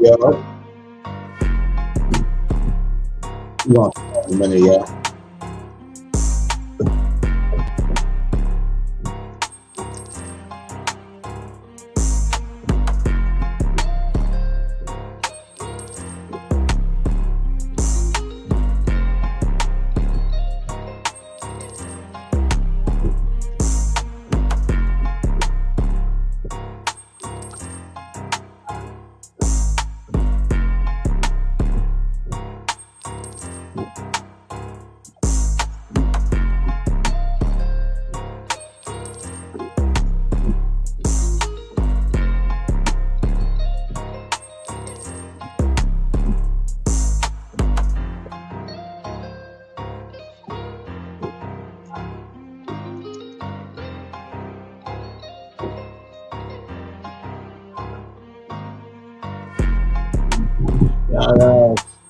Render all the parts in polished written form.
Yeah. You want a minute, yeah.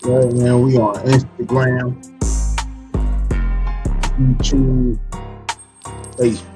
Right now we on Instagram, YouTube, Facebook.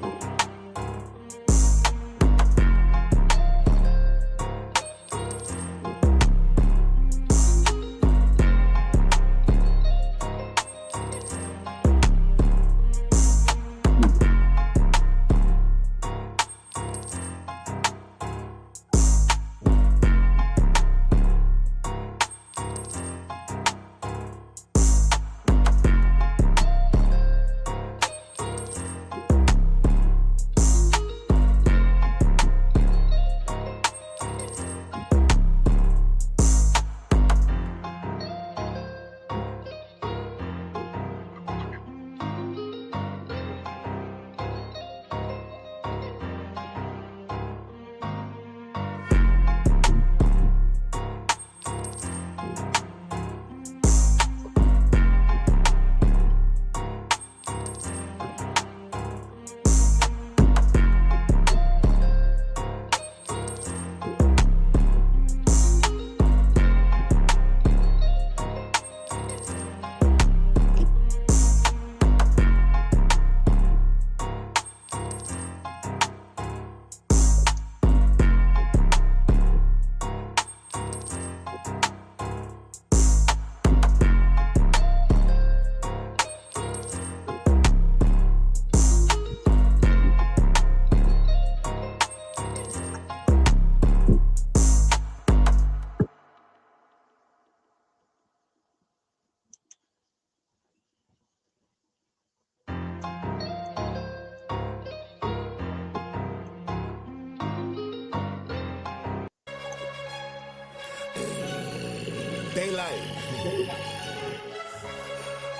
Daylight.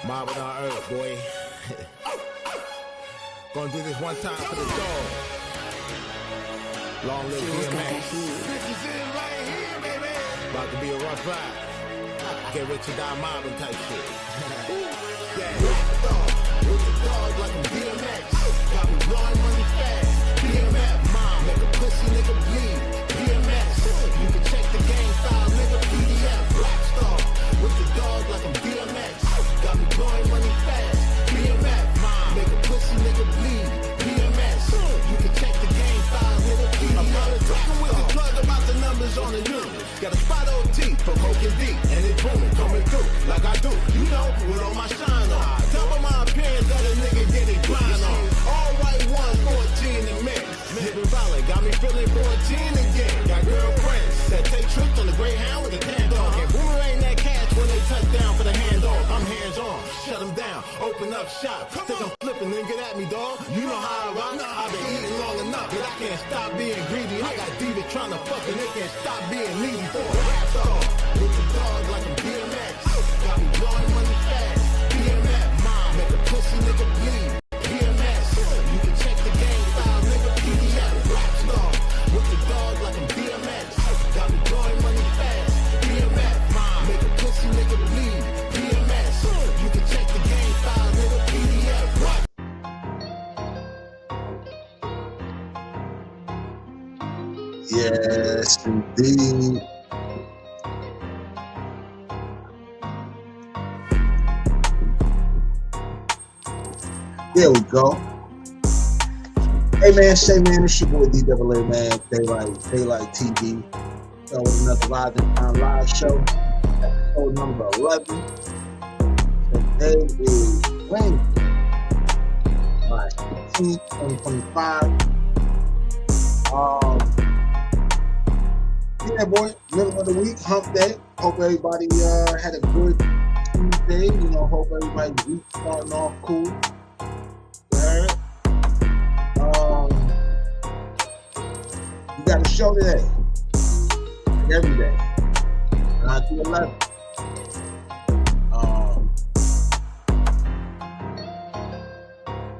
Mobbing on earth, boy. Gonna do this one time for the dog. Long live DMX. Bitches in right here, baby. About to be a rough ride. Get rich and die mobbing type shit. Yeah, dog. With the dog like I'm DMX. Got me blowing money fast. DMX, mom, make a pussy nigga bleed. DMX, you can check the game file, nigga. PDF, Black Star. With the dog like I'm DMX. Got me blowing money fast. DMX, mom, make a pussy nigga bleed. DMX, you can check the game file, nigga. PDF. I'm talking with the plug about the numbers on the unit. Got a spot OT for Coke and D, and it's booming, coming through like I do. You know, with all my shine on. Top of my appearance that a nigga get it grind on. All white 114 and mix. Living violent, got me feeling 14 again. Got girlfriends that take trips on the Greyhound with the tan dog. And boomerang that cash when they touch down for the handoff. I'm hands on, shut them down, open up shop. Think I'm flipping, then get at me, dog. You know how I rock. I've been eating long enough, but I can't stop being greedy. I got divas trying to fuck and they can't stop being needy. For a rap dog, with the dog like I'm DMX. Got me blowing money fast. DMX, mom, make a pussy nigga bleed. DMX, you can check the game file, nigga. PDF, Black Star, with the dog like I'm DMX. Got me blowing money fast. DMX, mom, make a pussy nigga bleed. DMX, you can check the game file, nigga. PDF, what? Yes, indeed. There we go. Hey man, say man, it's your boy DIDDY, man. Daylight TV. So with another live show, episode number 11. Today is Wednesday, March 15th, 2025. Yeah, boy, middle of the week, hump day. Hope everybody had a good Tuesday. You know, hope everybody's week starting off cool. You got a show today, like every day, 9 to 11.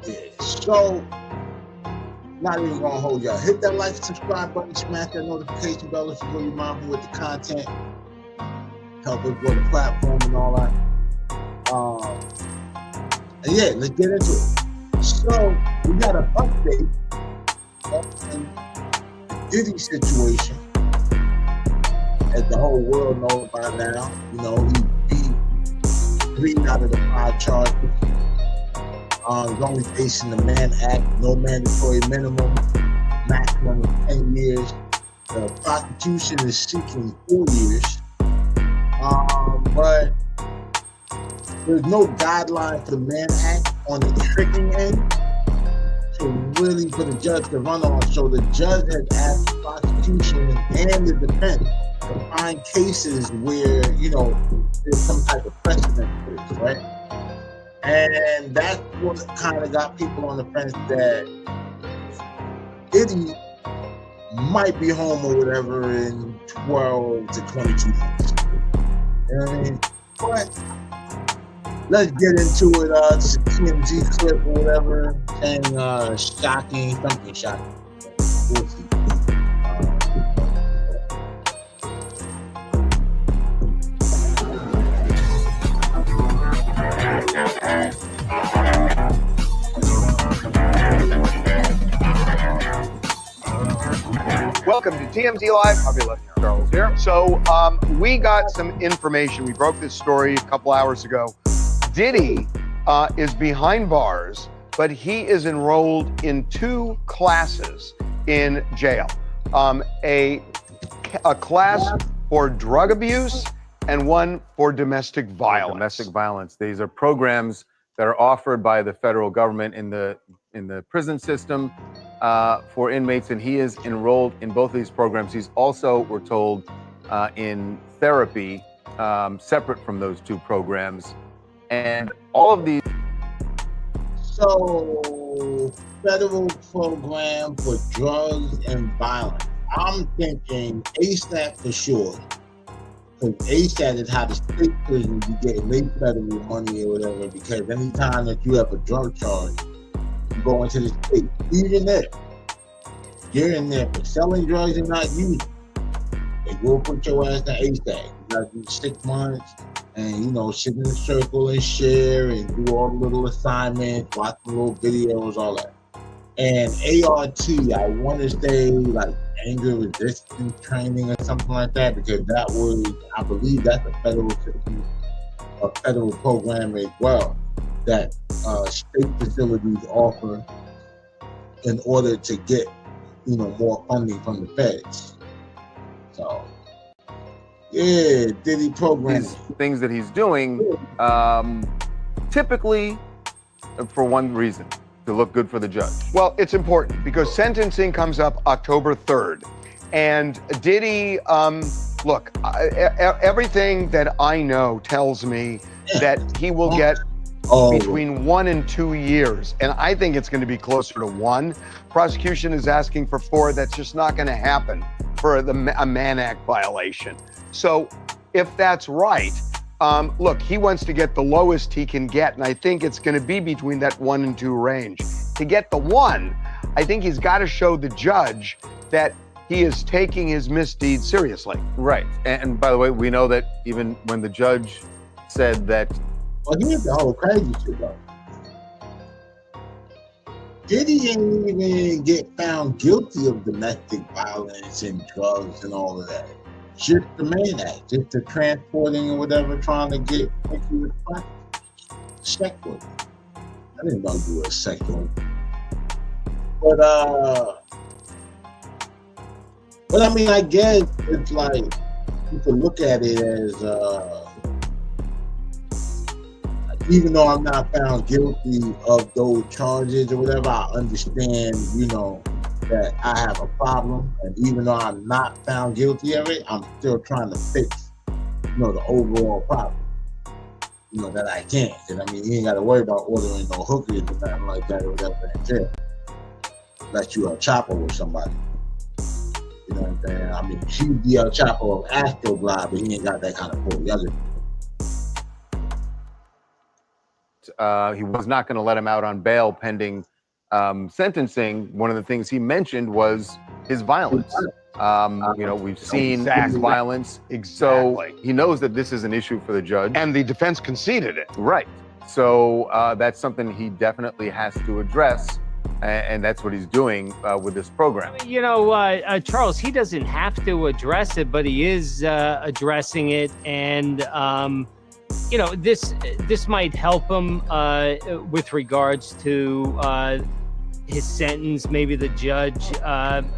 Yeah, so not even gonna hold y'all. Hit that like, subscribe button, smash that notification bell if you really mind me with the content. Help us grow the platform and all that. And yeah, let's get into it. So we got an update on the DIDDY situation, as the whole world knows by now. You know, he 3 out of the 5 charges. He's only facing the Mann Act, no mandatory minimum, maximum of 10 years. The prosecution is seeking 4 years. But there's no guideline for the Mann Act on the tricking end to really for the judge to run on. So the judge has asked the prosecution and the defense to find cases where, you know, there's some type of precedent for this, right? And that's what kind of got people on the fence that DIDDY might be home or whatever in 12 to 22 months. You know what I mean? But let's get into it. It's a TMZ clip or whatever, saying shocking, something shocking. We'll see. Welcome to TMZ Live. I'll be letting you know, Charles here. So we got some information. We broke this story a couple hours ago. DIDDY is behind bars, but he is enrolled in 2 classes in jail. A class for drug abuse and one for domestic violence. Domestic violence. These are programs that are offered by the federal government in the prison system for inmates, and he is enrolled in both of these programs. He's also, we're told, in therapy separate from those 2 programs. And all of these. So, federal program for drugs and violence. I'm thinking ASAP for sure. Because ASAP is how the state prison be getting their federal money or whatever. Because anytime that you have a drug charge, go into the state. Even if you're in there for selling drugs and not using, they will put your ass in ASAP. You gotta do 6 months and, you know, sit in a circle and share and do all the little assignments, watch the little videos, all that. And ART, I want to say like anger resistance training or something like that, because that was, I believe that's a federal system, a federal program as well that state facilities offer in order to get, you know, more funding from the feds. So, yeah, Diddy program. These things that he's doing, typically for one reason, to look good for the judge. Well, it's important because sentencing comes up October 3rd. And Diddy, look, everything that I know tells me that he will get between 1 and 2 years. And I think it's going to be closer to 1. Prosecution is asking for 4. That's just not going to happen for a Mann Act violation. So if that's right, look, he wants to get the lowest he can get. And I think it's going to be between that 1 and 2 range. To get the 1, I think he's got to show the judge that he is taking his misdeeds seriously. Right. And by the way, we know that even when the judge said that. Well, here's the whole crazy shit though. Diddy didn't even get found guilty of domestic violence and drugs and all of that. Just the Mann Act, just the transporting or whatever, trying to get into the sex work. I didn't know you were a sex worker. But I mean, I guess it's like you can look at it as even though I'm not found guilty of those charges or whatever, I understand, you know, that I have a problem, and even though I'm not found guilty of it, I'm still trying to fix, you know, the overall problem, you know, that I can't. And I mean, you ain't got to worry about ordering no hookers or nothing like that or whatever in jail. Unless you a chopper with somebody. You know what I'm saying? I mean, he'd be a chopper of Astroglide, but he ain't got that kind of pull. He was not going to let him out on bail pending sentencing. One of the things he mentioned was his violence. You know, we've seen his violence. Exactly. So he knows that this is an issue for the judge. And the defense conceded it. Right. So that's something he definitely has to address. And that's what he's doing with this program. You know, Charles, he doesn't have to address it, but he is addressing it. And, you know, this might help him with regards to his sentence. Maybe the judge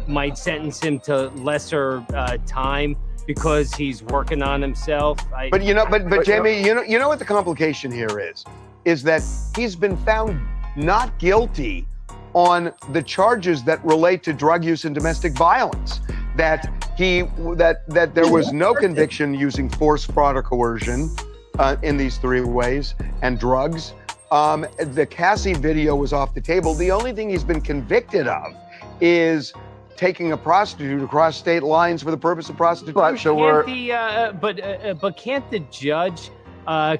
might sentence him to lesser time because he's working on himself. But you know, but Jamie, you know what the complication here is that he's been found not guilty on the charges that relate to drug use and domestic violence. That there was no conviction using force, fraud, or coercion in these 3 ways, and drugs. The Cassie video was off the table. The only thing he's been convicted of is taking a prostitute across state lines for the purpose of prostitution. But can't the judge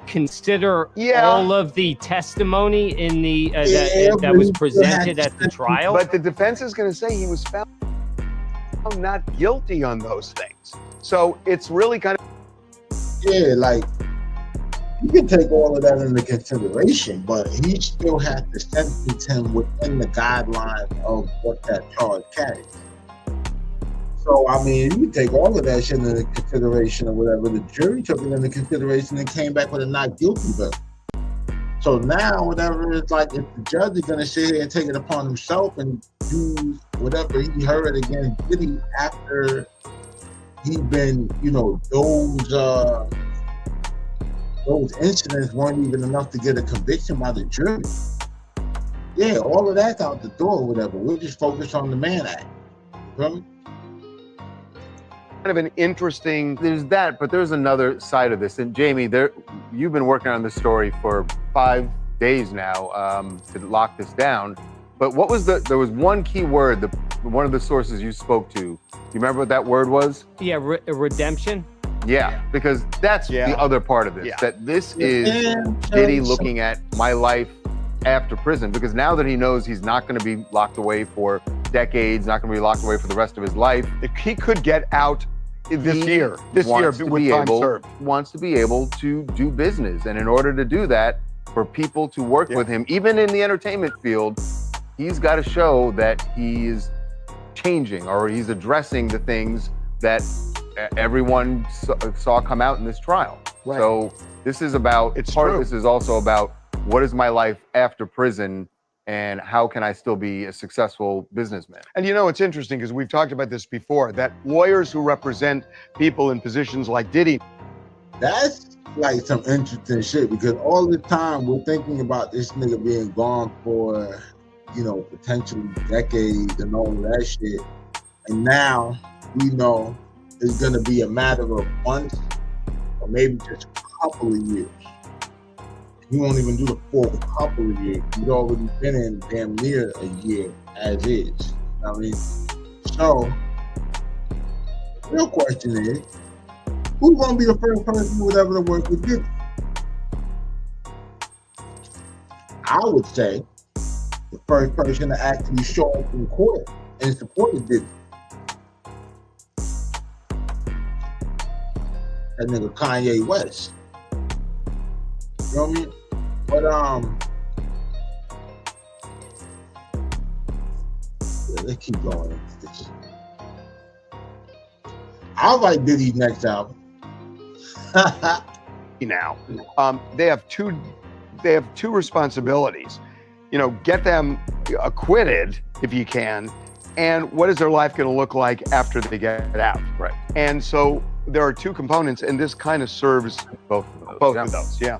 consider all of the testimony in the that was presented at the trial? But the defense is going to say he was found not guilty on those things. So it's really kind of like you can take all of that into consideration, but he still has to sentence him within the guidelines of what that charge carries. So, I mean, you can take all of that shit into consideration or whatever. The jury took it into consideration and came back with a not guilty verdict. So now, whatever, it's like if the judge is going to sit here and take it upon himself and do whatever he heard against Diddy after he's been, you know, those incidents weren't even enough to get a conviction by the jury. Yeah, all of that's out the door or whatever. We'll just focus on the Mann Act. You feel me? Kind of an interesting. There's that, but there's another side of this. And Jamie, you've been working on this story for 5 days now to lock this down. But what was there was one key word, one of the sources you spoke to. You remember what that word was? Yeah, redemption. Yeah, because that's the other part of this. That this is Diddy looking at my life after prison, because now that he knows he's not going to be locked away for decades, not going to be locked away for the rest of his life, He could get out this year. This year wants to with be time able, served. wants to be able to do business. And in order to do that, for people to work with him, even in the entertainment field, he's got to show that he's changing, or he's addressing the things that everyone saw come out in this trial. Right. So this is about, It's part true. of this is also about what is my life after prison and how can I still be a successful businessman? And you know, it's interesting because we've talked about this before, that lawyers who represent people in positions like Diddy, That's like some interesting shit, because all the time we're thinking about this nigga being gone for, you know, potentially decades and all of that shit. And now we know it's gonna be a matter of months or maybe just a couple of years. He won't even do the full couple of years. He's already been in damn near a year as is. You know what I mean? So, the real question is, who's gonna be the first person who would ever work with Diddy? I would say the first person to actually show up in court and support Diddy. That nigga Kanye West. You know what I mean? But yeah, let's keep going into this. I like Diddy's next album. now, they have two responsibilities. You know, get them acquitted if you can, and what is their life going to look like after they get out? Right. And so there are two components, and this kind of serves Both of those. Yeah.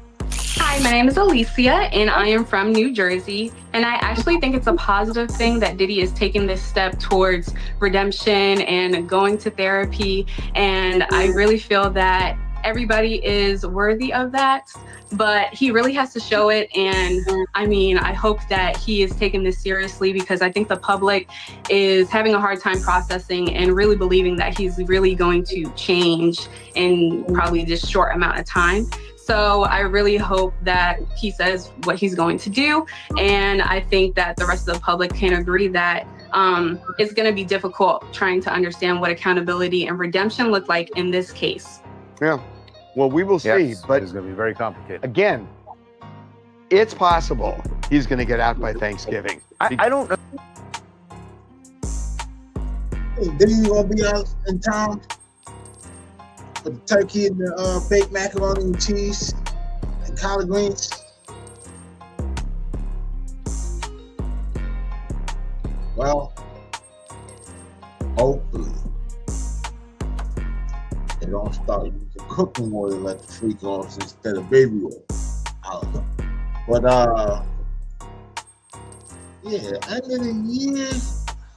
Hi, my name is Alicia, and I am from New Jersey. And I actually think it's a positive thing that Diddy is taking this step towards redemption and going to therapy. And I really feel that everybody is worthy of that, but he really has to show it. And I mean, I hope that he is taking this seriously, because I think the public is having a hard time processing and really believing that he's really going to change in probably this short amount of time. So I really hope that he says what he's going to do. And I think that the rest of the public can agree that it's going to be difficult trying to understand what accountability and redemption look like in this case. Yeah. Well, we will see, Yes, but it's going to be very complicated. again, it's possible he's going to get out by Thanksgiving. I don't know. Diddy gonna be out in town with the turkey and the baked macaroni and cheese and collard greens. Well, hopefully they don't start using cooking oil like the freak offs instead of baby oil. I don't know. But yeah, end of the year,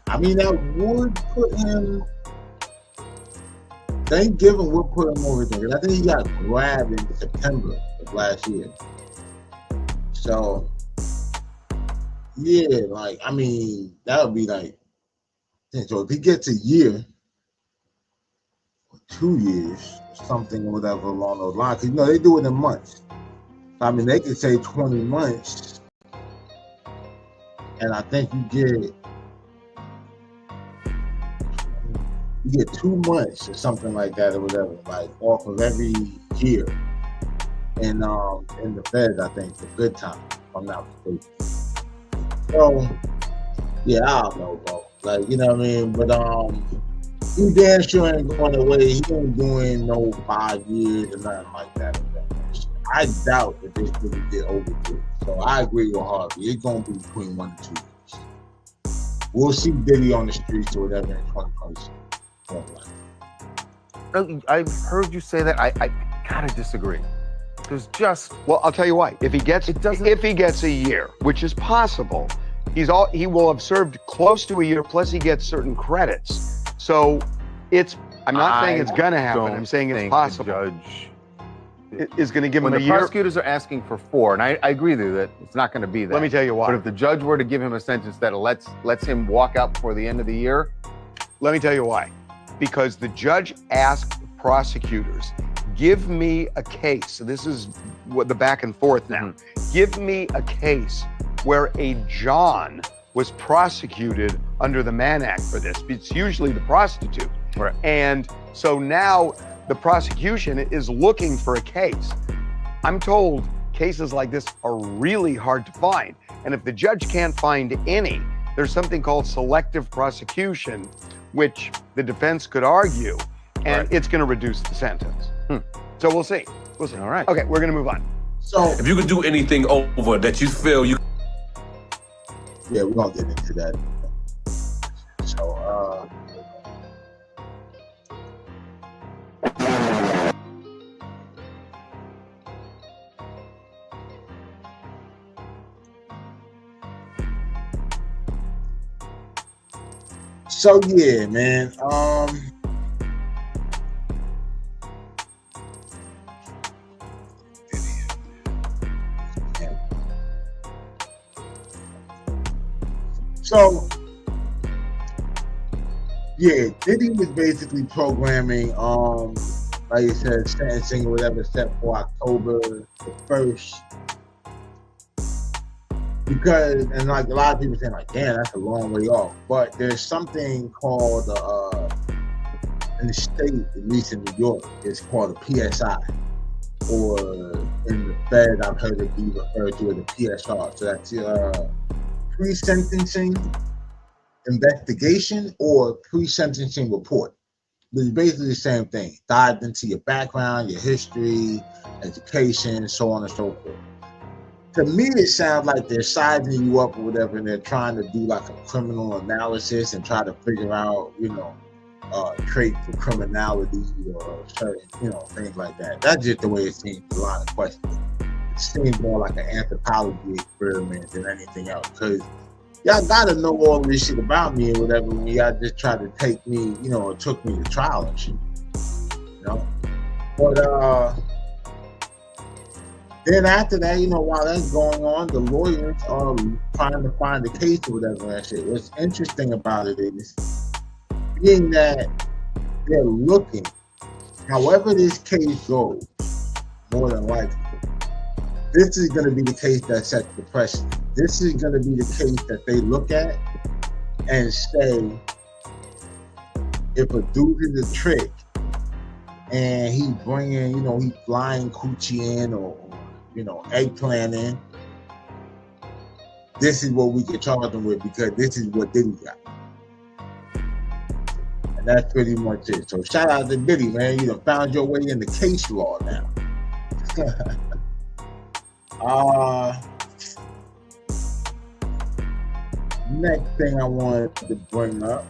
I mean, that would put him, Thanksgiving would put him over there. I think he got grabbed in September of last year. So, yeah, like, I mean, that would be like, so if he gets a year, or 2 years, or something or whatever along those lines, because, you know, they do it in months. So, I mean, they could say 20 months, and I think you get 2 months or something like that or whatever, like off of every year. And in the Feds, I think, for good time, if I'm not mistaken. So, yeah, I don't know, bro. Like, you know what I mean? But he damn sure ain't going away. He ain't doing no 5 years or nothing like that. I doubt that this really get overdue. So I agree with Harvey. It's gonna be between 1 and 2 years. We'll see Diddy on the streets or whatever in 2026. I've heard you say that. I gotta disagree. There's just, Well, I'll tell you why. If he gets a year, which is possible, he will have served close to a year, plus he gets certain credits. So I'm not saying it's gonna happen. I'm saying it's possible. The judge Is going to give him when a the year. prosecutors are asking for 4, and I agree with you that it's not going to be that. Let me tell you why. But if the judge were to give him a sentence that lets him walk out before the end of the year, Let me tell you why. Because the judge asked prosecutors, give me a case. So this is what the back and forth now. Give me a case where a John was prosecuted under the Mann Act for this. It's usually the prostitute. Right. And so now the prosecution is looking for a case. I'm told cases like this are really hard to find. And if the judge can't find any, there's something called selective prosecution, which the defense could argue, and it's going to reduce the sentence. So we'll see. We'll see. All right. Okay, we're going to move on. So If you could do anything over that you feel you yeah, we're gonna get into that. So yeah, man. So yeah, Diddy was basically programming, like you said, sentencing or whatever set for October the 1st. Because, and like a lot of people saying like, damn, that's a long way off. But there's something called, in the state, at least in New York, it's called a PSI. Or in the Fed, I've heard it be referred to as a PSR. So that's pre-sentencing investigation or pre-sentencing report. It's basically the same thing. Dive into your background, your history, education, so on and so forth. To me, it sounds like they're sizing you up or whatever, and they're trying to do like a criminal analysis and try to figure out, traits for criminality or certain, things like that. That's just the way it seems. A lot of questions. It seems more like an anthropology experiment than anything else. Because y'all gotta know all this shit about me or whatever when y'all just try to take me, or took me to trial and shit. But then after that, while that's going on, the lawyers are trying to find a case or whatever and shit. What's interesting about it is, being that they're looking, however this case goes, more than likely, this is going to be the case that sets the precedent. This is going to be the case that they look at and say, if a dude is a trick and he bringing, he flying coochie in or eggplant in, this is what we can charge him with because this is what Diddy got. And that's pretty much it. So shout out to Diddy, man. You done found your way in the case law now. Next thing I wanted to bring up.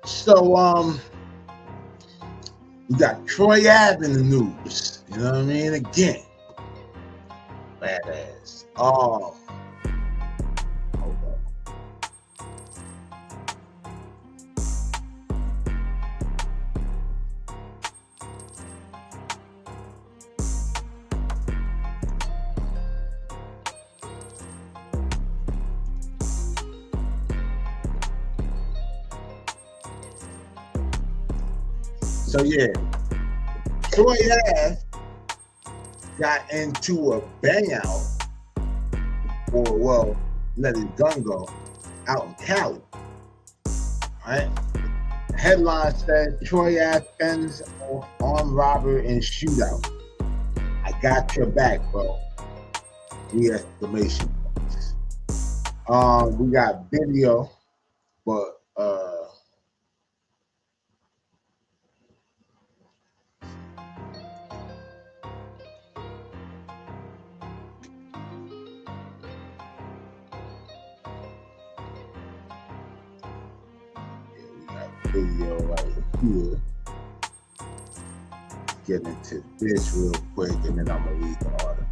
So, we got Troy Ave in the news. You know what I mean? Again, badass. Oh, hold on. So yeah, Troy Ave got into a bang out, or well, let his gun go, out in Cali. Alright? Headline says Troy Ave ends off armed robber in shootout. I got your back, bro. The exclamation points. We got video, but video right here. Get into this real quick and then I'm gonna read the article.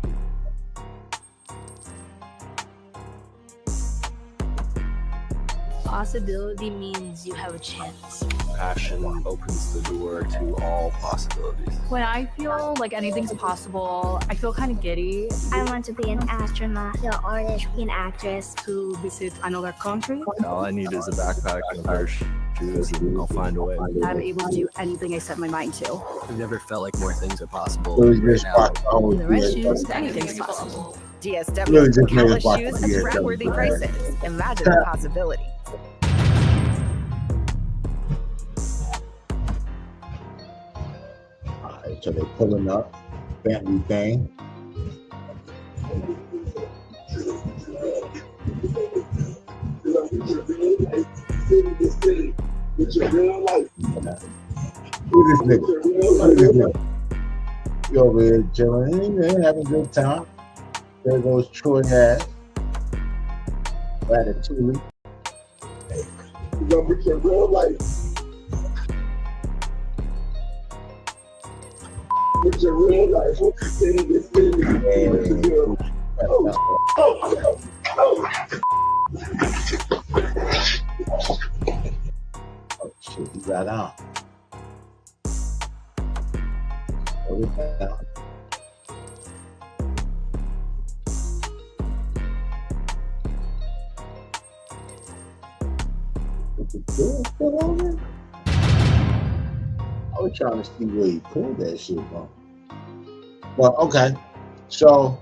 Possibility means you have a chance. Passion opens the door to all possibilities. When I feel like anything's possible, I feel kind of giddy. I want to be an astronaut, an artist, an actress. To visit another country. All I need is a backpack and a pair of shoes, and I'll find a way. I'm able to do anything I set my mind to. I've never felt like more things are possible. Really right just now. watch the whole In the right thing. shoes, anything's possible. DSW, Really just made countless it watch shoes the at DSW. scrap-worthy prices. Imagine the possibility. Alright, so they're pulling up. Bentley thing. Look at this nigga. Look at this nigga. You over here chilling, having a good time. There goes Troy ass. Ratatouille. You gonna get your real life. With your real life. Oh shit, he got on. Hold it down. Is the door still on? I was trying to see where he pulled that shit from. Well, okay. So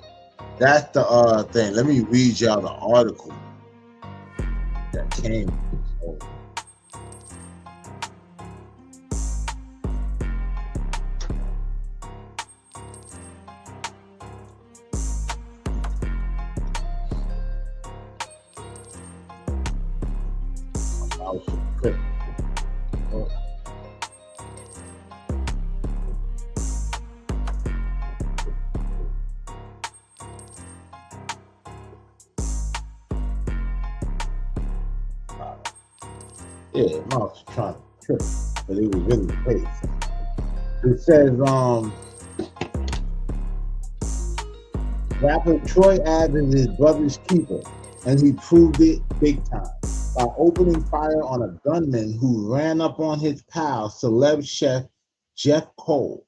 that's the thing. Let me read y'all the article that came. So, I was tripping. Oh. Yeah, I was trying to trip, but it was really crazy. It says, rapper Troy Ave is his brother's keeper, and he proved it big time by opening fire on a gunman who ran up on his pal, celeb chef Jeff Cole.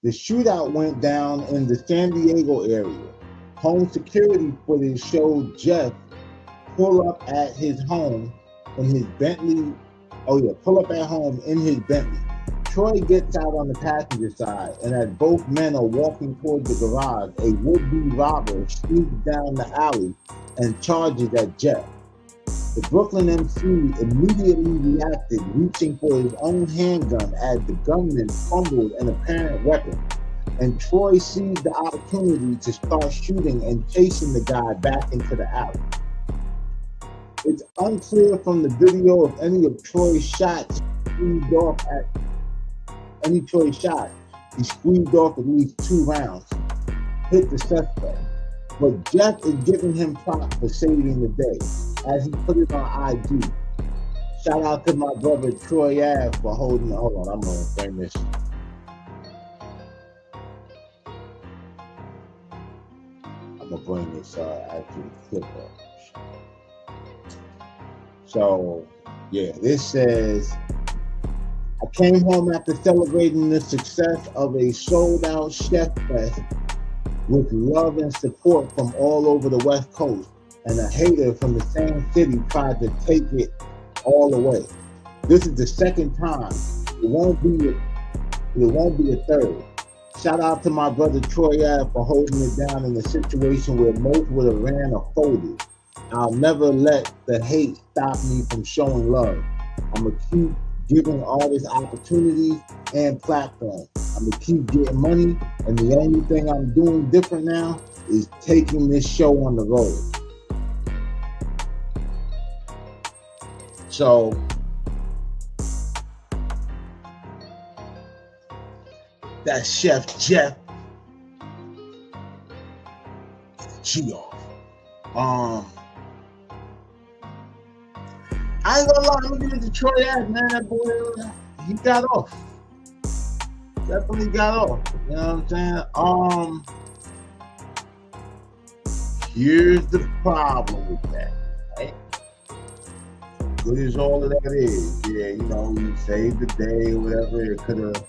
The shootout went down in the San Diego area. Home security footage showed Jeff pull up at his home in his Bentley. Pull up at home in his Bentley. Troy gets out on the passenger side, and as both men are walking toward the garage, a would-be robber sneaks down the alley and charges at Jeff. The Brooklyn MC immediately reacted, reaching for his own handgun as the gunman fumbled an apparent weapon, and Troy seized the opportunity to start shooting and chasing the guy back into the alley. It's unclear from the video if any of Troy's shots squeezed off he squeezed off at least 2 rounds, hit the suspect. But Jeff is giving him props for saving the day, as he put it on IG. Shout out to my brother Troy Ave for holding it. Hold on, I'm gonna bring this. I'm gonna bring this actually clip up. So, yeah, this says, I came home after celebrating the success of a sold-out Chef Fest with love and support from all over the West Coast, and a hater from the same city tried to take it all away. This is the second time. It won't be a third. Shout out to my brother Troy Ave for holding it down in a situation where most would have ran or folded. I'll never let the hate stop me from showing love. I'm gonna keep giving artists opportunities and platforms. I'm gonna keep getting money, and the only thing I'm doing different now is taking this show on the road. So that's Chef Jeff Geoff. I ain't gonna lie, I'm gonna give it to Troy Ave, man. That boy, he got off. Definitely got off. You know what I'm saying? Here's the problem with that, right? good as all of that is, yeah, you know, you saved the day or whatever, it could have,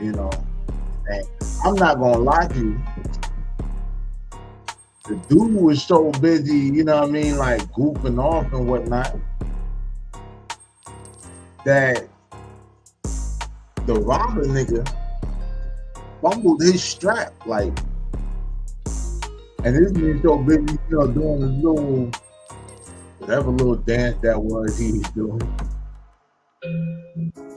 you know, and I'm not gonna lie to you. The dude was so busy, you know what I mean, like goofing off and whatnot, that the robber nigga fumbled his strap, like, and this nigga so busy, you know, doing his little, whatever little dance that was he was doing.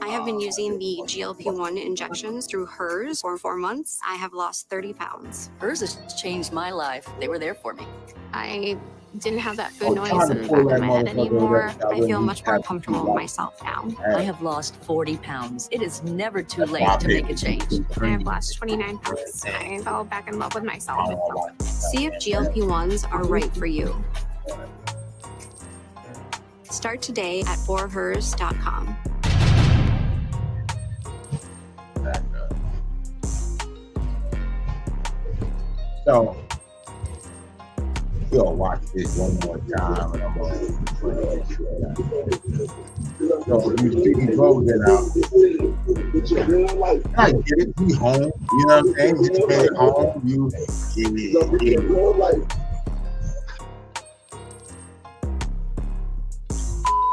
I have been using the GLP-1 injections through REESE for 4 months. I have lost 30 pounds. REESE has changed my life. They were there for me. I didn't have that food noise in the back of my head anymore. I feel much more comfortable with myself now. I have lost 40 pounds. It is never too late to make a change. I have lost 29 pounds. I fell back in love with myself. See if GLP-1s are right for you. Start today at forhers.com. So, we'll watch this one more time, and I'm going to so you see he goes it out. I get it, he home, you know what I'm saying? Just get it home, you get it.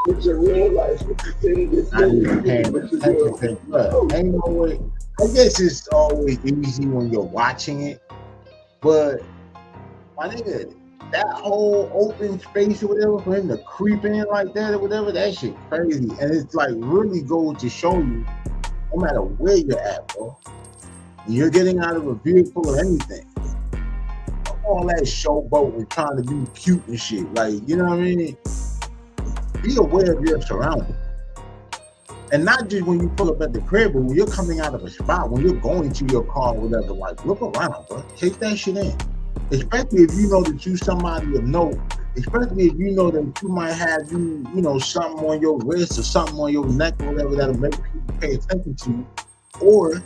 It's a real life. Not even paying attention, but ain't no way. I guess it's always easy when you're watching it, but my nigga, that whole open space or whatever for him to creep in like that or whatever, that shit crazy. And it's like really goes to show you, no matter where you're at, bro, when you're getting out of a vehicle or anything, all that showboat and trying to be cute and shit, like, you know what I mean? Be aware of your surroundings. And not just when you pull up at the crib, but when you're coming out of a spot, when you're going to your car or whatever, like, look around, bro. Take that shit in. Especially if you know that you somebody of note, especially if you know that you might have, you know, something on your wrist or something on your neck or whatever that'll make people pay attention to you. Or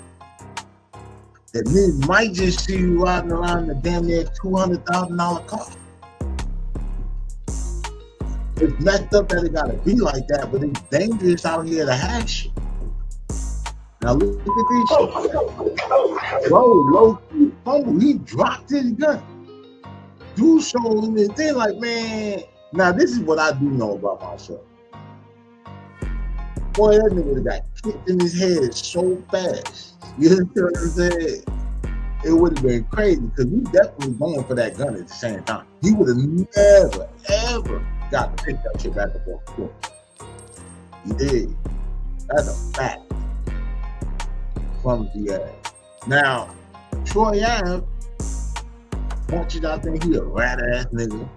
that niggas might just see you riding around the damn near $200,000 car. It's messed up that it gotta be like that, but it's dangerous out here to have shit. Now look at this shit. Bro, low key fumble, he dropped his gun. Dude showing this thing like, man. Now this is what I do know about myself. Boy, that nigga got kicked in his head so fast. You know what I'm saying? It would have been crazy because we definitely going for that gun at the same time. He would have never, ever got to pick that shit back up off the floor. He did. That's a fact. Clumsy ass. Now, Troy Ave, much as I think he a rat ass nigga,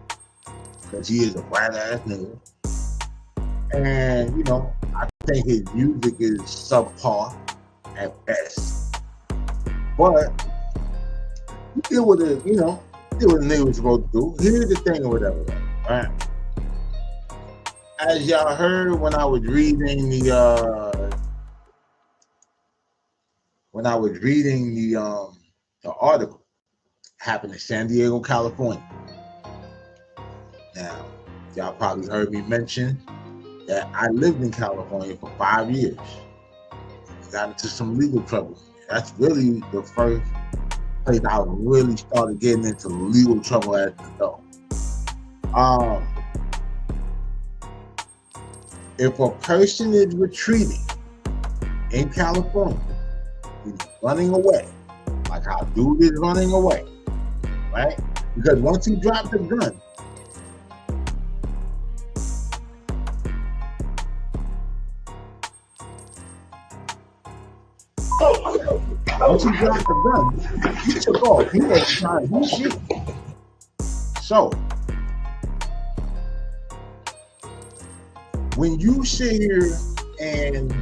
because he is a rat ass nigga, and you know, I think his music is subpar at best. But he did what the, you know, did what the nigga was supposed to do. Here's the thing or whatever, right? As y'all heard when I was reading the article, happened in San Diego, California. Now, y'all probably heard me mention that I lived in California for 5 years. Got into some legal trouble. That's really the first place I really started getting into legal trouble as an adult. If a person is retreating in California, he's running away, like how dude is running away, right? Because once he dropped the gun, he took off. He wasn't trying to do shit. So, when you sit here and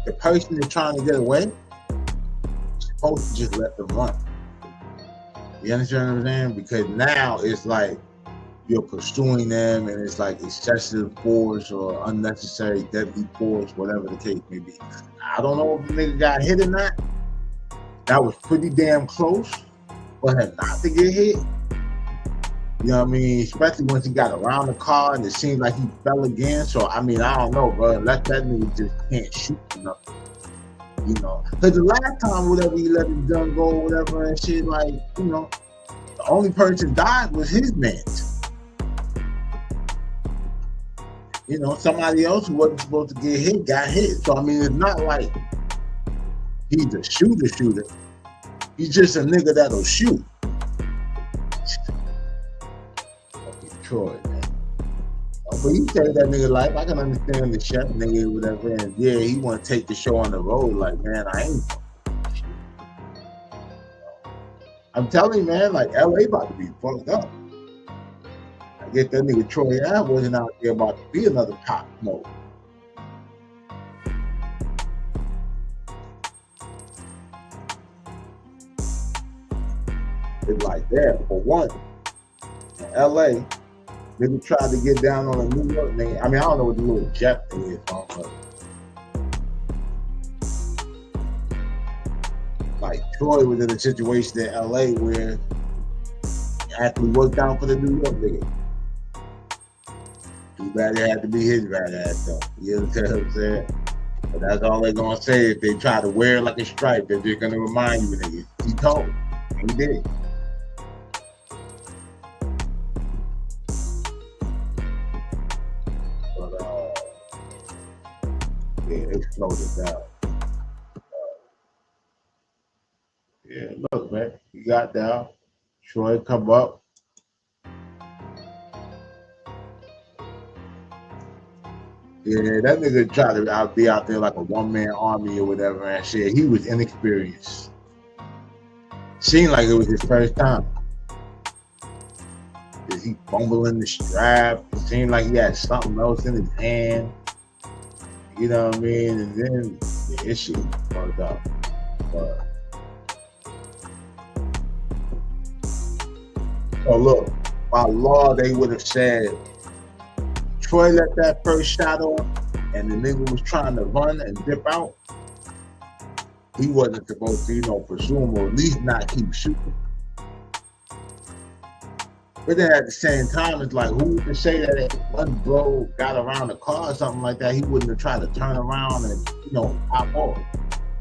the person is trying to get away, you're supposed to just let them run. You understand what I'm saying? Because now it's like you're pursuing them and it's like excessive force or unnecessary deadly force, whatever the case may be. I don't know if the nigga got hit or not. That was pretty damn close for him not to get hit. You know what I mean? Especially once he got around the car and it seemed like he fell again. So, I mean, I don't know, bro. Unless that nigga just can't shoot enough. You know? Because the last time, whatever, he let his gun go or whatever and shit, like, you know, the only person died was his man. You know, somebody else who wasn't supposed to get hit got hit. So, I mean, it's not like he's a shooter. He's just a nigga that'll shoot. Troy, man. But he saved that nigga life. I can understand the chef nigga or whatever. And yeah, he want to take the show on the road. Like, man, I ain't. I'm telling you, man, like, LA about to be fucked up. I get that nigga Troy Ave wasn't out there about to be another pop smoke. It's like that. For one, in LA, nigga tried to get down on a New York nigga. I mean, I don't know what the little Jeff thing is, but like Troy was in a situation in LA where it actually worked out for the New York nigga. Too bad it had to be his bad ass though. You understand what I'm saying? But that's all they're gonna say. If they try to wear it like a stripe, they're just gonna remind you niggas. He told. And he did. It exploded down. Yeah, look, man, he got down. Troy come up. Yeah, that nigga tried to be out there like a one-man army or whatever and shit. He was inexperienced. Seemed like it was his first time. He fumbling the strap. It seemed like he had something else in his hand. You know what I mean? And then the issue fucked up. But so look, by law they would have said Troy let that first shot off and the nigga was trying to run and dip out. He wasn't supposed to, you know, presume or at least not keep shooting. But then at the same time, it's like, who would say that if one bro got around the car or something like that, he wouldn't have tried to turn around and, you know, hop off.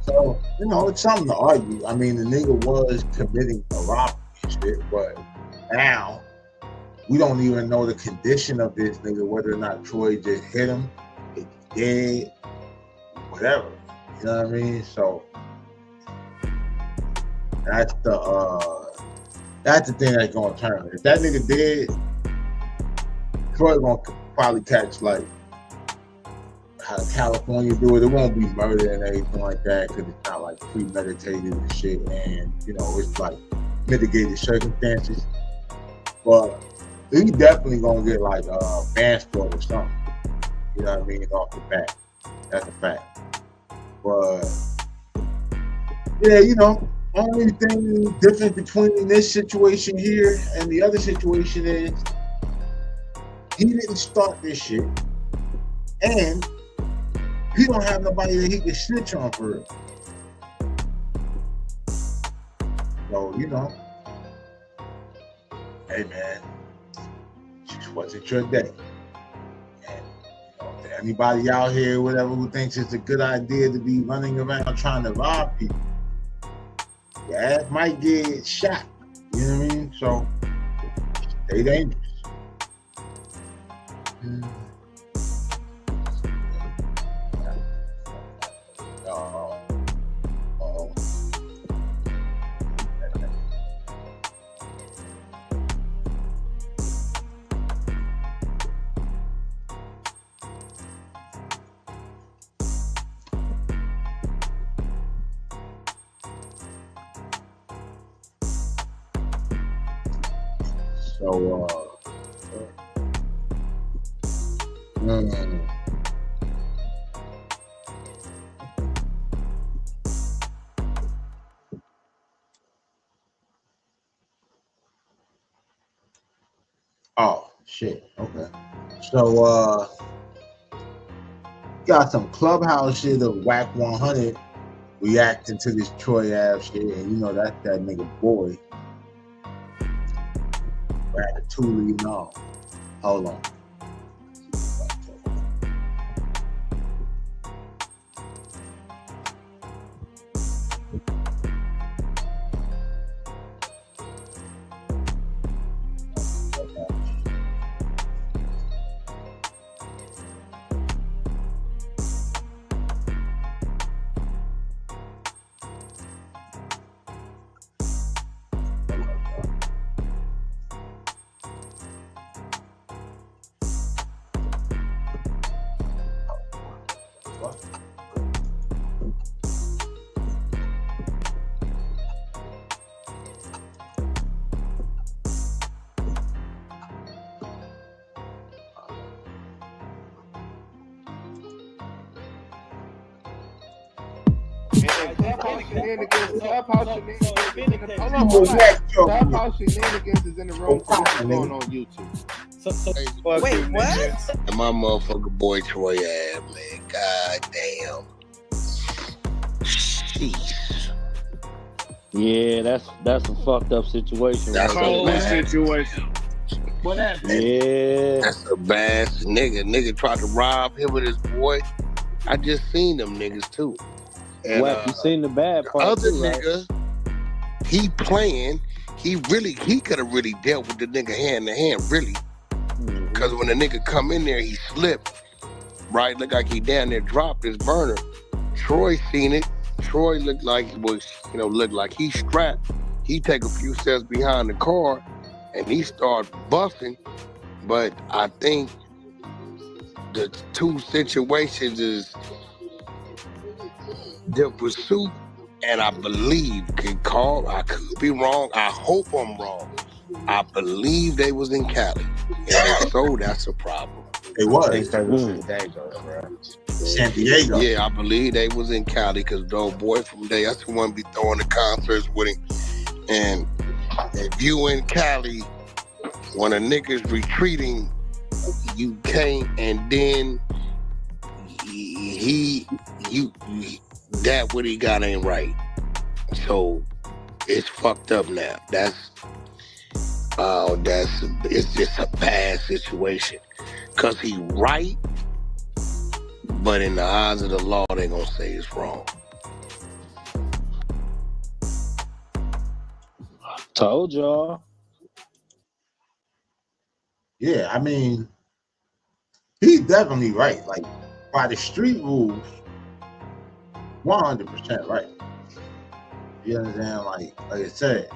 So, you know, it's something to argue. I mean, the nigga was committing a robbery and shit, but now we don't even know the condition of this nigga, whether or not Troy just hit him, if he dead, whatever. You know what I mean? So that's the thing that's gonna turn. If that nigga dead, Troy gonna probably catch like how California do it. It won't be murder and everything like that because it's not like premeditated and shit, and you know it's like mitigated circumstances. But he definitely gonna get like manslaughter or something. You know what I mean? Off the bat, that's a fact. But yeah, you know. Only thing different between this situation here and the other situation is he didn't start this shit, and he don't have nobody that he can snitch on for real. So, you know, hey man, just wasn't your day. And you know, to anybody out here, whatever, who thinks it's a good idea to be running around trying to rob people, your ass might get shot. You know what I mean? So stay dangerous. Oh shit. Okay. So got some clubhouse shit of Whack 100 reacting to this Troy Ave shit, and you know that's that nigga boy. Ratatouille, no. Hold on. Clubhouse shenanigans is in the room. What's going on YouTube? Wait, what? And my motherfucker boy Troy ass, man. God damn. Jeez. Yeah, that's a fucked up situation. That's a bad situation. What happened? Yeah. That's a bad nigga. Nigga tried to rob him with his boy. I just seen them niggas too. And What, you seen the bad part other too, right? nigga, he playing. He could have really dealt with the nigga hand to hand, really. Because when the nigga come in there, he slipped. Right? Looked like he down there dropped his burner. Troy seen it. Troy looked like he was, looked like he strapped. He take a few steps behind the car and he start busting. But I think the two situations is the pursuit, and I believe, I could be wrong. I hope I'm wrong. I believe they was in Cali. And if so, that's a problem. They was. San Diego. Yeah, I believe they was in Cali because the old boy from there, that's the one be throwing the concerts with him. And if you in Cali, when a nigga's retreating, you can't, and then that what he got ain't right. So it's fucked up now. It's just a bad situation. Cause he right, but in the eyes of the law, they gonna say it's wrong. Told y'all. Yeah, I mean, he's definitely right. Like, by the street rules, 100% right. You understand? Like I said,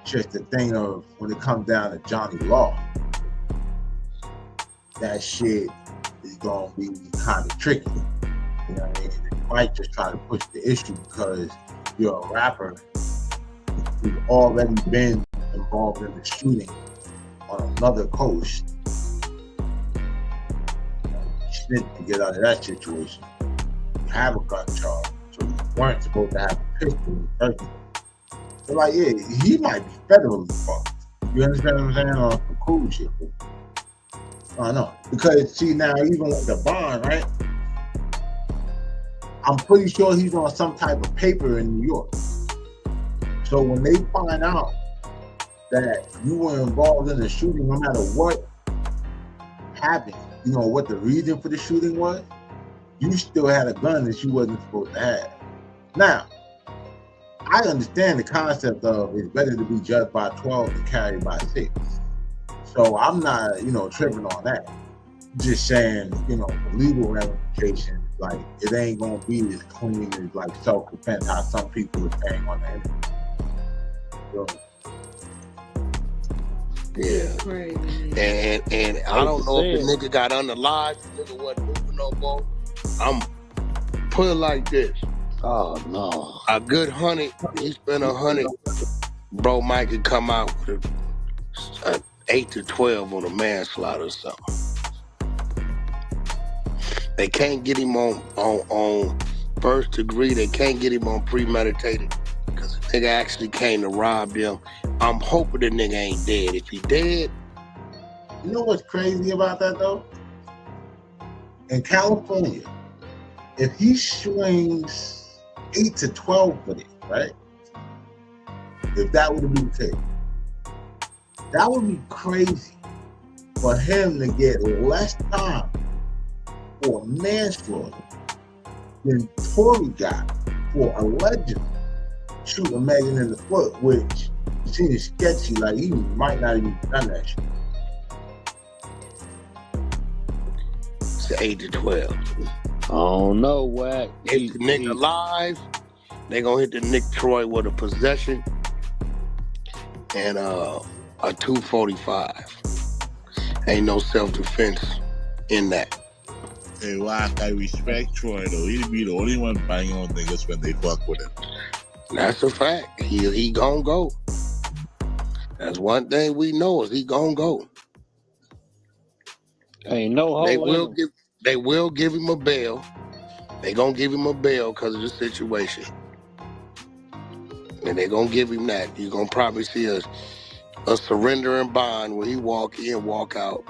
just the thing of when it comes down to Johnny Law, that shit is gonna be kind of tricky. You know what I mean? They might just try to push the issue because you're a rapper who's already been involved in the shooting on another coast. You need to get out of that situation. You have a gun charge, so you weren't supposed to have a pistol in the first place. So like, yeah, he might be federally fucked. You understand what I'm saying? On some cool shit. I don't know. Because see now, even with the bond, right? I'm pretty sure he's on some type of paper in New York. So when they find out that you were involved in the shooting, no matter what happened, what the reason for the shooting was, you still had a gun that you wasn't supposed to have. Now, I understand the concept of it's better to be judged by 12 than carried by 6. So I'm not, tripping on that. Just saying, the legal ramifications, like, it ain't gonna be as clean as like self-defense, how some people are saying on the internet. So, yeah. And I don't know if the nigga got underlied, the nigga wasn't moving no more. I'm put it like this. Oh no. A good 100, he spent 100, bro Mike could come out with a 8 to 12 on a manslaughter or something. They can't get him on first degree, they can't get him on premeditated. Because the nigga actually came to rob them. I'm hoping the nigga ain't dead. If he dead. You know what's crazy about that though? In California, if he swings 8 to 12 for it, right? If that would be the case, That would be crazy for him to get less time for manslaughter than Tory got for allegedly shooting Megan in the foot, which seems sketchy, like he might not even done that shit. It's 8 to 12. I don't know, Wack. If the nigga alive, they gonna hit the Nick Troy with a possession and a 245. Ain't no self-defense in that. Hey, Wack, I respect Troy though. He'd be the only one banging on niggas when they fuck with him. That's a fact. He gon' go. That's one thing we know is he gon' go. Ain't no hope. They will give him a bail. They gonna give him a bail because of the situation. And they gonna give him that. You're gonna probably see a surrender and bond where he walk in, walk out.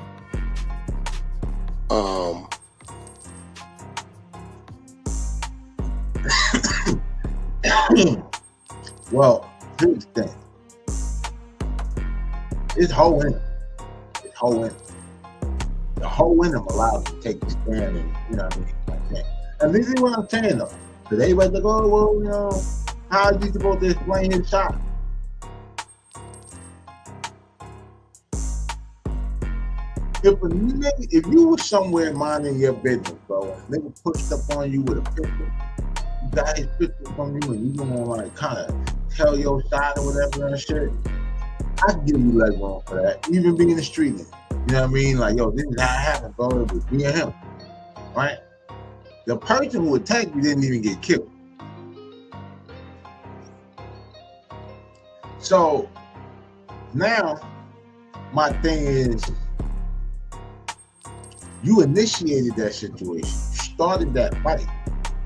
Well, here's the thing. It's whole in him. It's whole in him. The whole in him allows him to take the stand and, you know what I mean? Like that. And this is what I'm saying though. Because everybody's like, oh, well, you know, how are you supposed to explain his shot? If you were somewhere minding your business, bro, and a nigga pushed up on you with a pistol, you got his pistol from you, and you gonna like kind of tell your side or whatever and shit, I'd give you leg room for that. Even being a street nigga. You know what I mean? Like, yo, this is how it happened, bro. It was me and him. Right? The person who attacked you didn't even get killed. So now my thing is, you initiated that situation, you started that fight,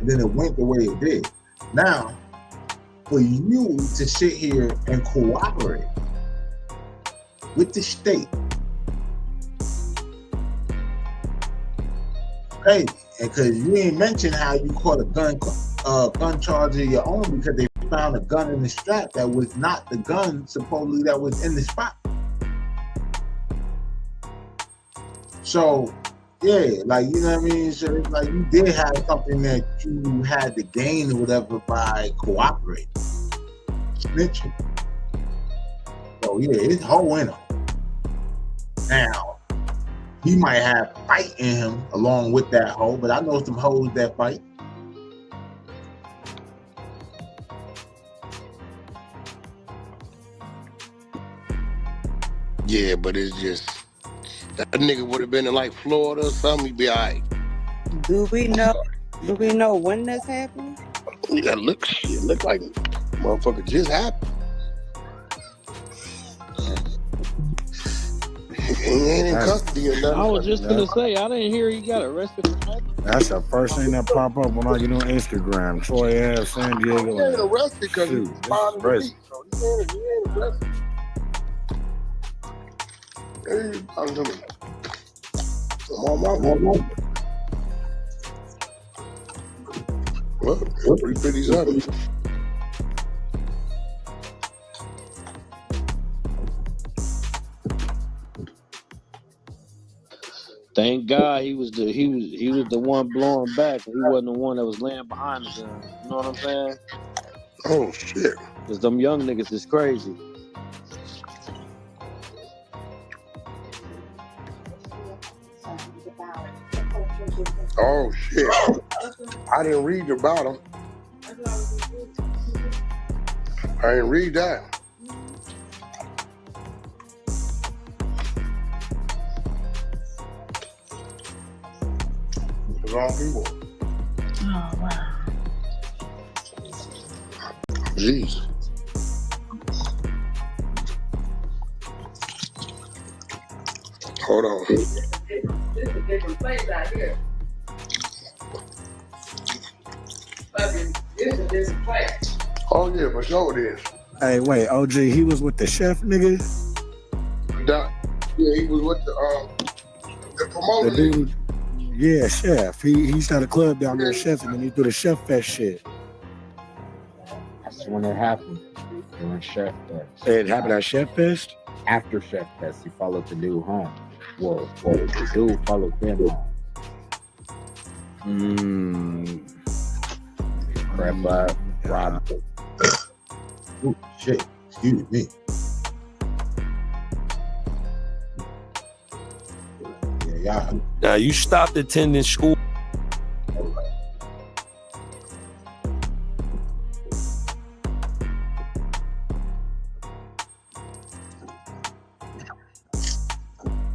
and then it went the way it did. Now, for you to sit here and cooperate with the state, crazy. And because you ain't mentioned how you caught a gun charge of your own because they found a gun in the strap that was not the gun supposedly that was in the spot. So yeah, like, you know what I mean? So it's like you did have something that you had to gain or whatever by cooperating. Snitching. So yeah, it's whole in him. Now, he might have fight in him along with that hoe, but I know some hoes that fight. Yeah, but it's just that nigga would have been in like Florida or something, he'd be all right. Do we know when this happened? Yeah, look like motherfucker just happened. He ain't in custody or nothing. I was just gonna say, I didn't hear he got arrested for that. That's the first thing that pop up when I get on Instagram. Troy Ave, San Diego. He ain't arrested because he's responding to me. So he ain't arrested. Hey, I'm doing it. What? 357. Thank God he was the one blowing back. He wasn't the one that was laying behind the gun. You know what I'm saying? Oh shit. Cause them young niggas is crazy. Oh shit. I didn't read about him. I didn't read that. The wrong people. Oh wow. Jeez. Hold on. This is a different place out here. This is a different place. Oh yeah, for sure it is. Hey, wait, OG, he was with the chef nigga? Yeah, he was with the promoter. The dude, yeah, chef. He started a club down there, chef, and then he do the chef fest shit. That's when it happened. During Chef Fest. It happened at Chef Fest? After Chef Fest, he followed the dude home. Well, the dude followed him home. Crap up, Rob. Oh shit! Excuse me. Yeah. Now you stopped attending school.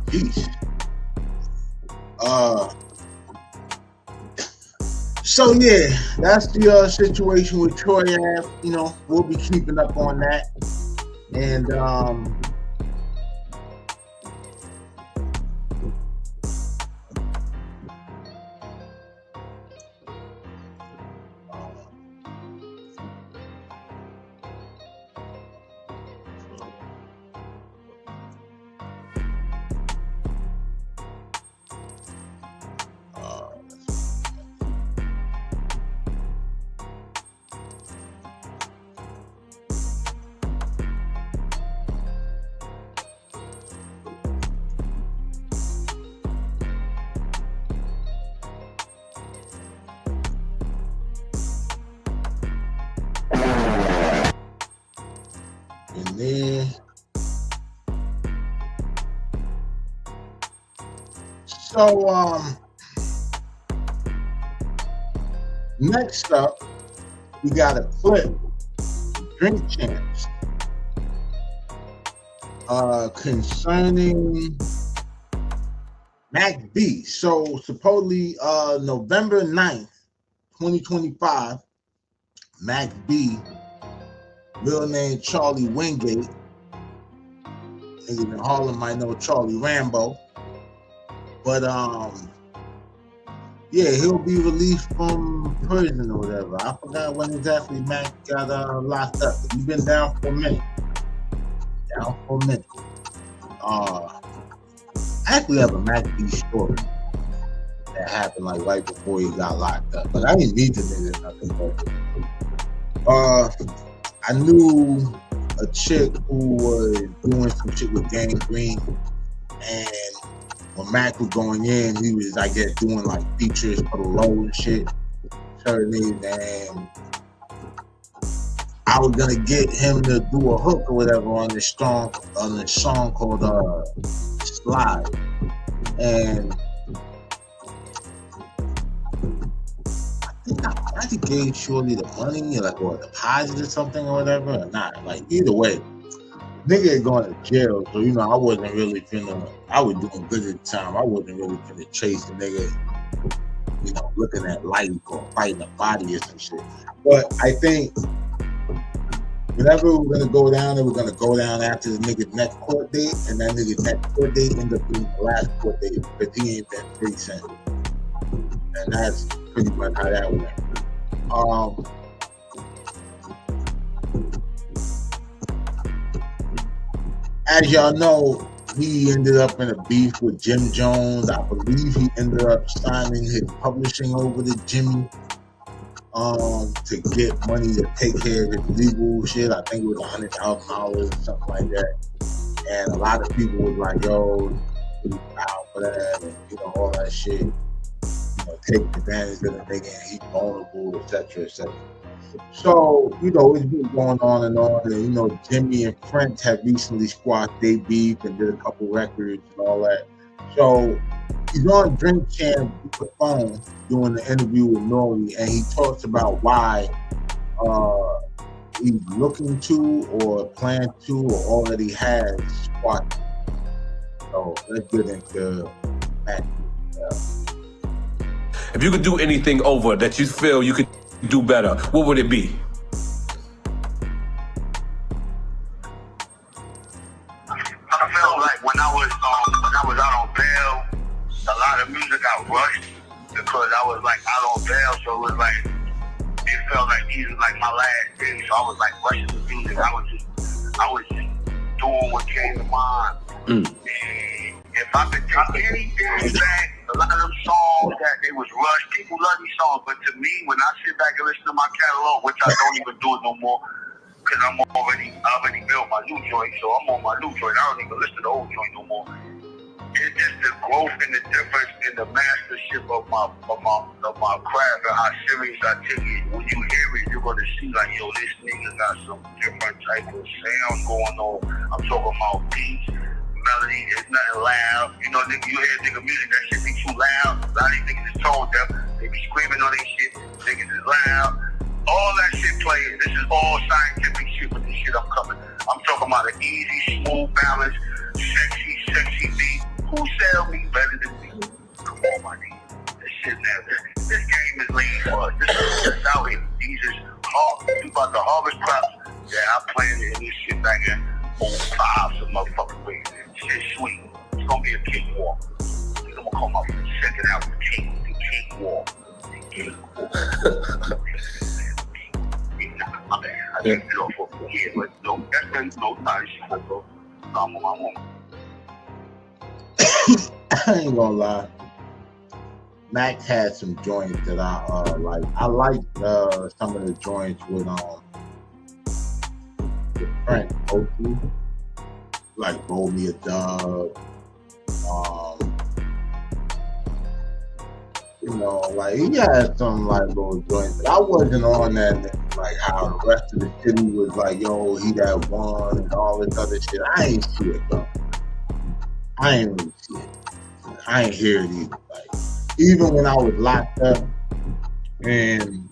Jeez. So yeah, that's the situation with Troy Ave. You know, we'll be keeping up on that, and then so next up we got a clip, Drink Champs, concerning Mac B. So supposedly November 9th, 2025, Mac B, real name Charlie Wingate, niggas in Harlem might know Charlie Rambo, but yeah, he'll be released from prison or whatever. I forgot when exactly Mac got locked up. He's been down for a minute. I actually have a Mac B story that happened like right before he got locked up, but I didn't need to nigga nothing. I knew a chick who was doing some shit with Gang Green, and when Mac was going in, he was, I guess, doing like features for the low and shit. And I was gonna get him to do a hook or whatever on this song called Slide. And I think gave Shorty the money, like, or a deposit or something or whatever, or not. Like, either way, nigga ain't going to jail, so, you know, I wasn't really I was doing good at the time. I wasn't really finna chase the nigga, you know, looking at life or fighting a body or some shit. But I think whenever we're gonna go down, and we're gonna go down after the nigga's next court date, and that nigga's next court date ended up being the last court date because he ain't been free since. And that's pretty much how that went. As y'all know, he ended up in a beef with Jim Jones. I believe he ended up signing his publishing over to Jimmy to get money to take care of his legal shit. I think it was $100,000 or something like that. And a lot of people was like, yo, he's out for that, and, you know, all that shit. You know, take advantage of the nigga, and he's vulnerable, etc., etc. So, you know, it's been going on, and, you know, Jimmy and Prince have recently squashed their beef and did a couple records and all that. So he's on Drink Champ with the phone doing the interview with Nori, and he talks about why he's looking to or plan to or already has squashed. So let's get into that. If you could do anything over that you feel you could do better, what would it be? I felt like when I was out on bail, a lot of music got rushed because I was like out on bail, so it was like it felt like these was like my last day, so I was like rushing the music. I was just doing what came to mind. And if I could take anything back, a lot of them songs that they was rushed, people love these songs, but to me, when I sit back and listen to my catalog, which I don't even do it no more, because I already built my new joint, so I'm on my new joint. I don't even listen to the old joint no more. It's just the growth and the difference in the mastership of my craft and how serious I take it. When you hear it, you're gonna see like, yo, this nigga got some different type of sound going on. I'm talking about beats, melody, it's nothing loud. You know, nigga, you hear nigga music, that shit be too loud. A lot of these niggas is tone deaf. They be screaming on their shit. Niggas is loud. All that shit playing. This is all scientific shit with this shit I'm coming. I'm talking about an easy, smooth balance, sexy beat. Who sell me better than me? Come on, my nigga. This shit now. This game is lean for us. This is out here. These is hard. You about to harvest crops. Yeah, I planted in this shit back in 05 some motherfucking way. Shit sweet. It's gonna be a cakewalk. I'm gonna come up and check it out. The cakewalk. My bad. I didn't get off for a year, but no, that's been no time. So I'm on my own. I ain't gonna lie. Mac had some joints that I like. I like some of the joints with Frank Oakley, like Roll Me a Dub. You know, like he had some like little joints, but I wasn't on that. Like how the rest of the city was like, yo, he got one and all this other shit. I ain't see it though. I ain't really see it. I ain't hear it either. Like, even when I was locked up and,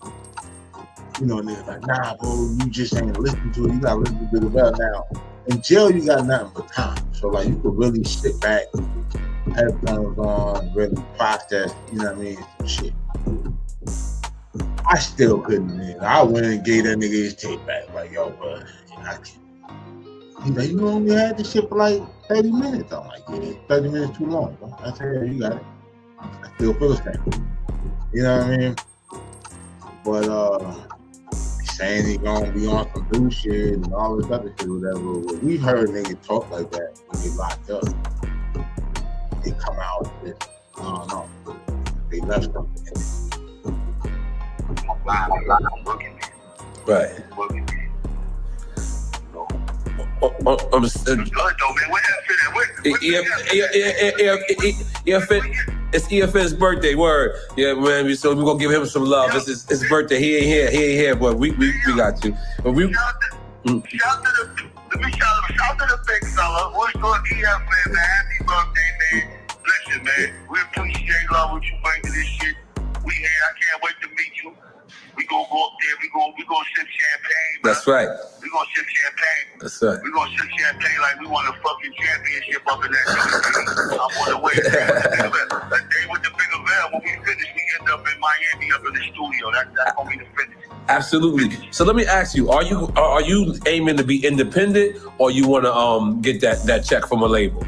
you know, they're like, nah, bro, you just ain't listening to it. You gotta listen to it well now. In jail, you got nothing but time. So, like, you could really sit back, headphones on, really process, you know what I mean, some shit. I still couldn't, man. I went and gave that nigga his tape back. Like, yo, bro, I can't. He's like, you only had this shit for like 30 minutes. I'm like, yeah, 30 minutes too long, bro. I said, yeah, you got it. I still feel the same. You know what I mean? But saying he gonna be on some new shit and all this other shit, whatever. We heard niggas talk like that when they locked up. They come out with, I don't know. They left something in it. I'm looking at it. Right. I'm looking at it. It's EFN's birthday. Word, yeah, man. So we're gonna give him some love. It's his birthday. He ain't here, but we got you. But we shout to the big fella. What's going EFN, man? Happy birthday, man. Listen, man, we appreciate love what you bring to this shit. We here. I can't wait to meet you. We gonna go up there. We gonna sip champagne. That's right. We gonna sip champagne. That's right. We gonna sip champagne like we won a fucking championship up in that joint. I'm on the way. That day with the big event, when we finish, we end up in Miami, up in the studio. That's gonna be the finish. Absolutely. So let me ask you: Are you aiming to be independent, or you want to get that check from a label?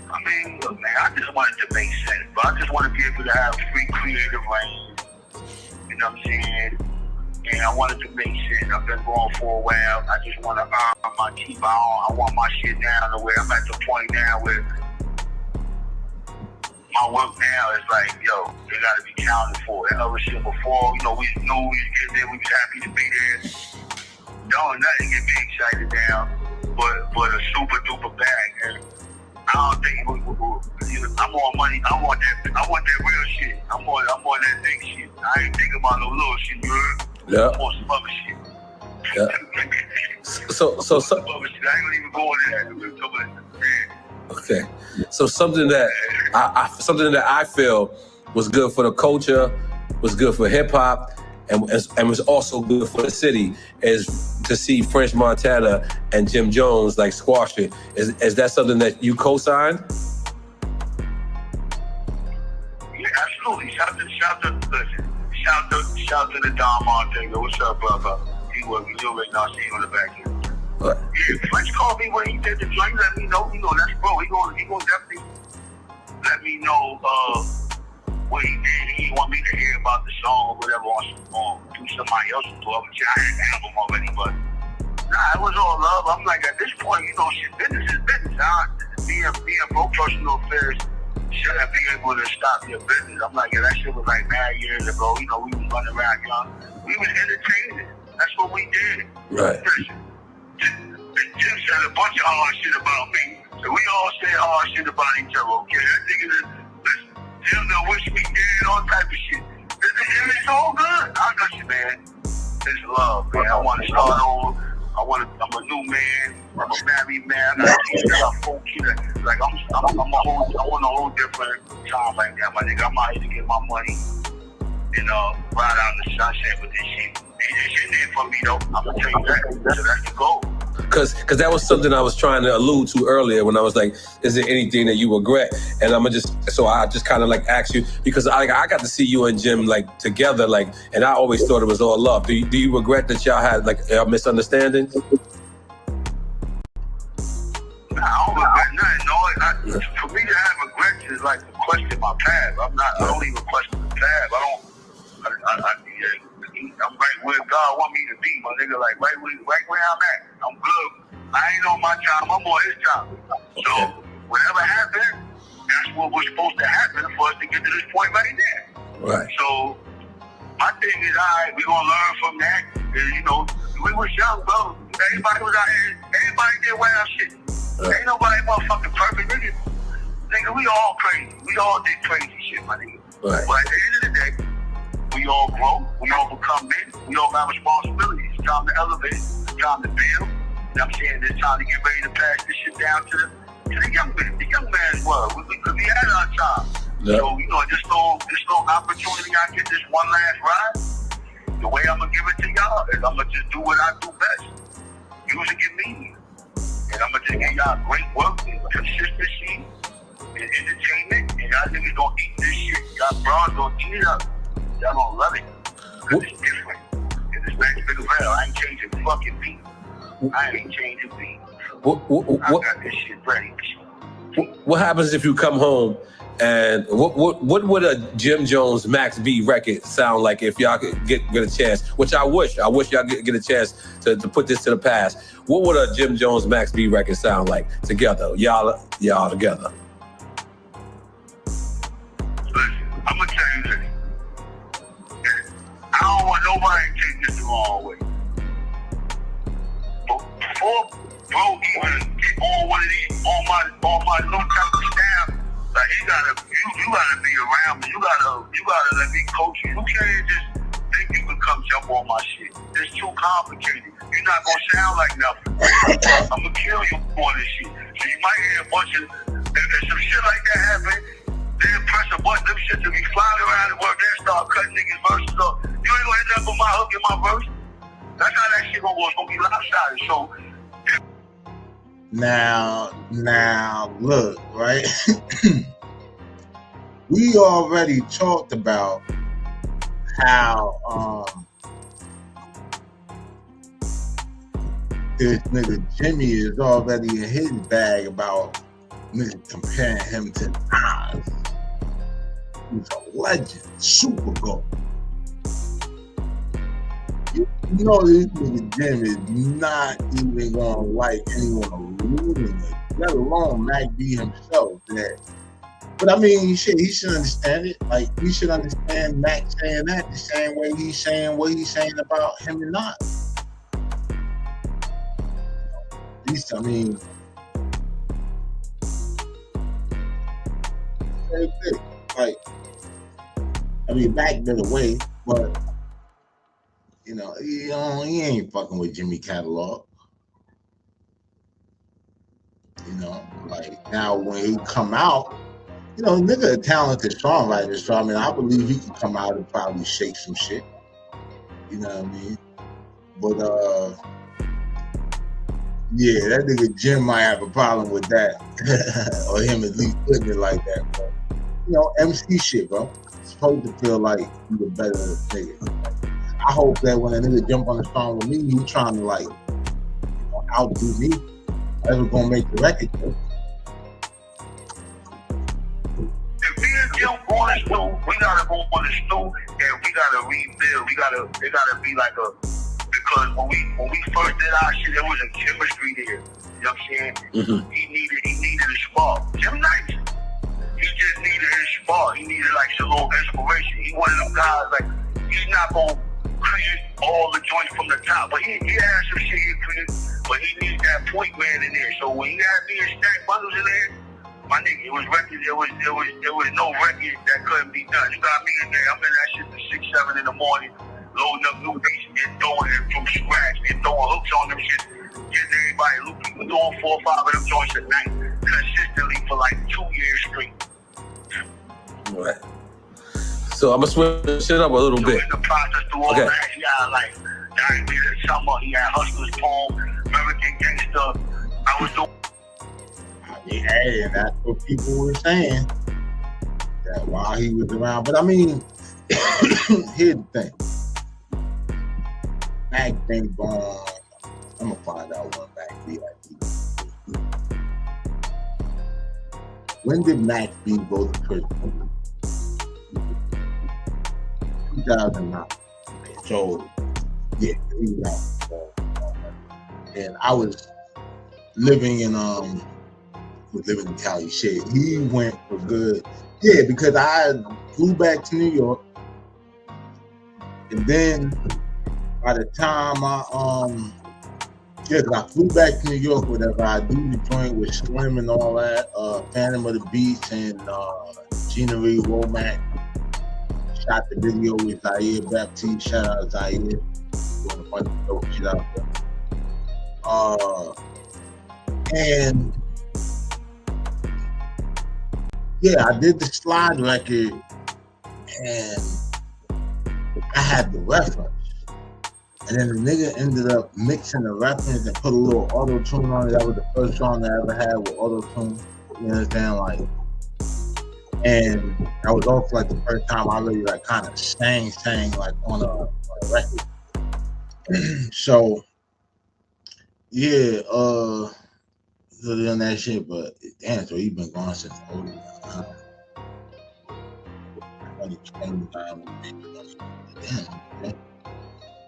I mean, look, man, I just wanted to make sense, but I just want to be able to have free creative range. You know what I'm saying? And I wanted to make sense. I've been going for a while. I just want to earn my keep on. I want my shit down to where I'm at the point now where my work now is like, yo, they got to be counted for. That other shit before, you know, we knew we was getting there. We was happy to be there. Don't nothing get me excited now, but a super duper bag. And I don't think I'm on money. I want that real shit. I'm on that big shit. I ain't thinking about no little shit. You heard? Yeah. I'm on some other shit. Yeah. So some other shit. I ain't gonna even go into that. Okay. So something that I feel was good for the culture, was good for hip hop, and was also good for the city is to see French Montana and Jim Jones like squash it. Is that something that you co-signed? Yeah, absolutely. Shout to the Don Montana. What's up, brother? He already not seeing on the back here. What? Yeah, French called me when he did the joint. Let me know. You know, that's bro. He gonna definitely let me know what he did. He want me to hear about the song or whatever on do somebody else's tour. I had the album already, but nah, it was all love. I'm like, at this point, you know, shit, business is business. Being pro personal affairs, shouldn't be able to stop your business. I'm like, yeah, that shit was like mad years ago. You know, we was running around young. We was entertaining. That's what we did. Right. Jim said a bunch of hard shit about me. So we all said hard shit about each other, okay? That nigga, Jim done wish me dead, all type of shit. It's all good. I got you, man. It's love, man. I want to start over. I'm a new man. I'm a married man. I got 4 kids. Like, I'm on a whole different time right now, my nigga. I'm out here to get my money and ride out in the sunset with this shit. This shit there for me, though. I'm going to tell you that. So that's the goal. Cause that was something I was trying to allude to earlier when I was like, is there anything that you regret? And I just kind of like asked you, because I got to see you and Jim like together, like, and I always thought it was all love. Do you regret that y'all had like a misunderstanding? Nah, I don't regret nothing. No, for me to have regrets is like to question my past. I don't even question the past. I'm right where God want me to be, my nigga. Like right where I'm at. I'm good. I ain't on my time. I'm on his time. So whatever happened, that's what was supposed to happen for us to get to this point right there. Right. So my thing is, alright, we gonna learn from that. And, you know, we was young, bro. Everybody was out here. Everybody did wild shit. Ain't nobody motherfucking perfect, nigga. Nigga, we all crazy. We all did crazy shit, my nigga. Right. But at the end of the day, we all grow, we all become men, we all have responsibilities. It's time to elevate, it's time to build. You know what I'm saying? It's time to get ready to pass this shit down to the young man. The young man's world. We had our time. Yeah. So, you know, this little opportunity I get, this one last ride, the way I'm going to give it to y'all is I'm going to just do what I do best. Music and media. And I'm going to just give y'all great work and consistency and entertainment. And y'all niggas going to eat this shit. Y'all bros going to eat it up. Y'all gonna love it. It's different. It's Max Bigavell. I ain't changing fucking beat. I ain't changing beat. I got this shit ready. What happens if you come home and what would a Jim Jones Max B record sound like if y'all could get a chance? Which I wish y'all get a chance to put this to the past. What would a Jim Jones Max B record sound like together? Y'all together. Listen, I'm gonna tell you this. I don't want nobody to take this the wrong way. But before bro even get on one of these, on my new type of staff, like you gotta be around me. You gotta let me coach you. You can't just think you can come jump on my shit. It's too complicated. You're not gonna sound like nothing. I'm gonna kill you on this shit. So you might hear a bunch of, if some shit like that happen, then press a button, them shit to be flying around the world, then start cutting niggas' verses up. You ain't gonna end up with my hook in my verse. That's how that shit gonna go. It's gonna be lopsided. So now look, right? We already talked about how this nigga Jimmy is already in his bag about nigga comparing him to Nas. He's a legend, super GOAT. You know this nigga Jim is not even gonna like anyone alluding it, let alone Mac B himself. But I mean, shit, he should understand it. Like, he should understand Mac saying that the same way he's saying what he's saying about him and not. I mean, same thing. Like, I mean, Mac been away, but you know, he ain't fucking with Jimmy catalog. You know, like now when he come out, you know, nigga a talented songwriter, so I mean, I believe he could come out and probably shake some shit. You know what I mean? But yeah, that nigga Jim might have a problem with that, or him at least putting it like that. But, you know, MC shit, bro. It's supposed to feel like you the better nigga. I hope that when a nigga jump on the song with me, you trying to like, you know, outdo me. That's what's gonna make the record go. If me and Jim go on the stool, we gotta go on the stool and we gotta rebuild. It gotta be like a, because when we first did our shit, there was a chemistry there. You know what I'm saying? Mm-hmm. He needed a spark. Jim Nice. He just needed far. He needed like some little inspiration. He one of them guys like he's not gonna create all the joints from the top, but he had some shit he created, but he needed that point man in there. So when he had me and Stack Bundles in there, my nigga, it was records. There was no record that couldn't be done. You got me in there. I'm in that shit till 6, 7 in the morning, loading up new beats and throwing it from scratch and throwing hooks on them shit. Getting everybody looping. We doing 4 or 5 of them joints a night consistently for like 2 years straight. Right. So I'm gonna switch it up a little bit. In the process through all that, he had like Diary of the Summer. He had Hustler's Poem, American Gangster. I was doing. Hey, and that's what people were saying that while he was around. But I mean, here's the thing. Mac been gone. I'm gonna find out when Mac B. When did Mac B go to prison? 2009. So yeah, he was out. And I was living in Cali. Shit, he went for good. Yeah, because I flew back to New York, and then by the time I flew back to New York, whatever, I do the joint with Slim and all that, Phantom of the Beast and Gina Reed Womack. Shot the video with Zaire Baptiste. Shout out Zaire. Doing a bunch of dope shit out there. And yeah, I did the slide record and I had the reference. And then the nigga ended up mixing the reference and put a little auto-tune on it. That was the first song I ever had with auto-tune. You understand? Like, and that was also like the first time I really like kind of sang like on a record. So yeah, doing that shit, but damn, so he been gone since 2020 time. Damn, okay.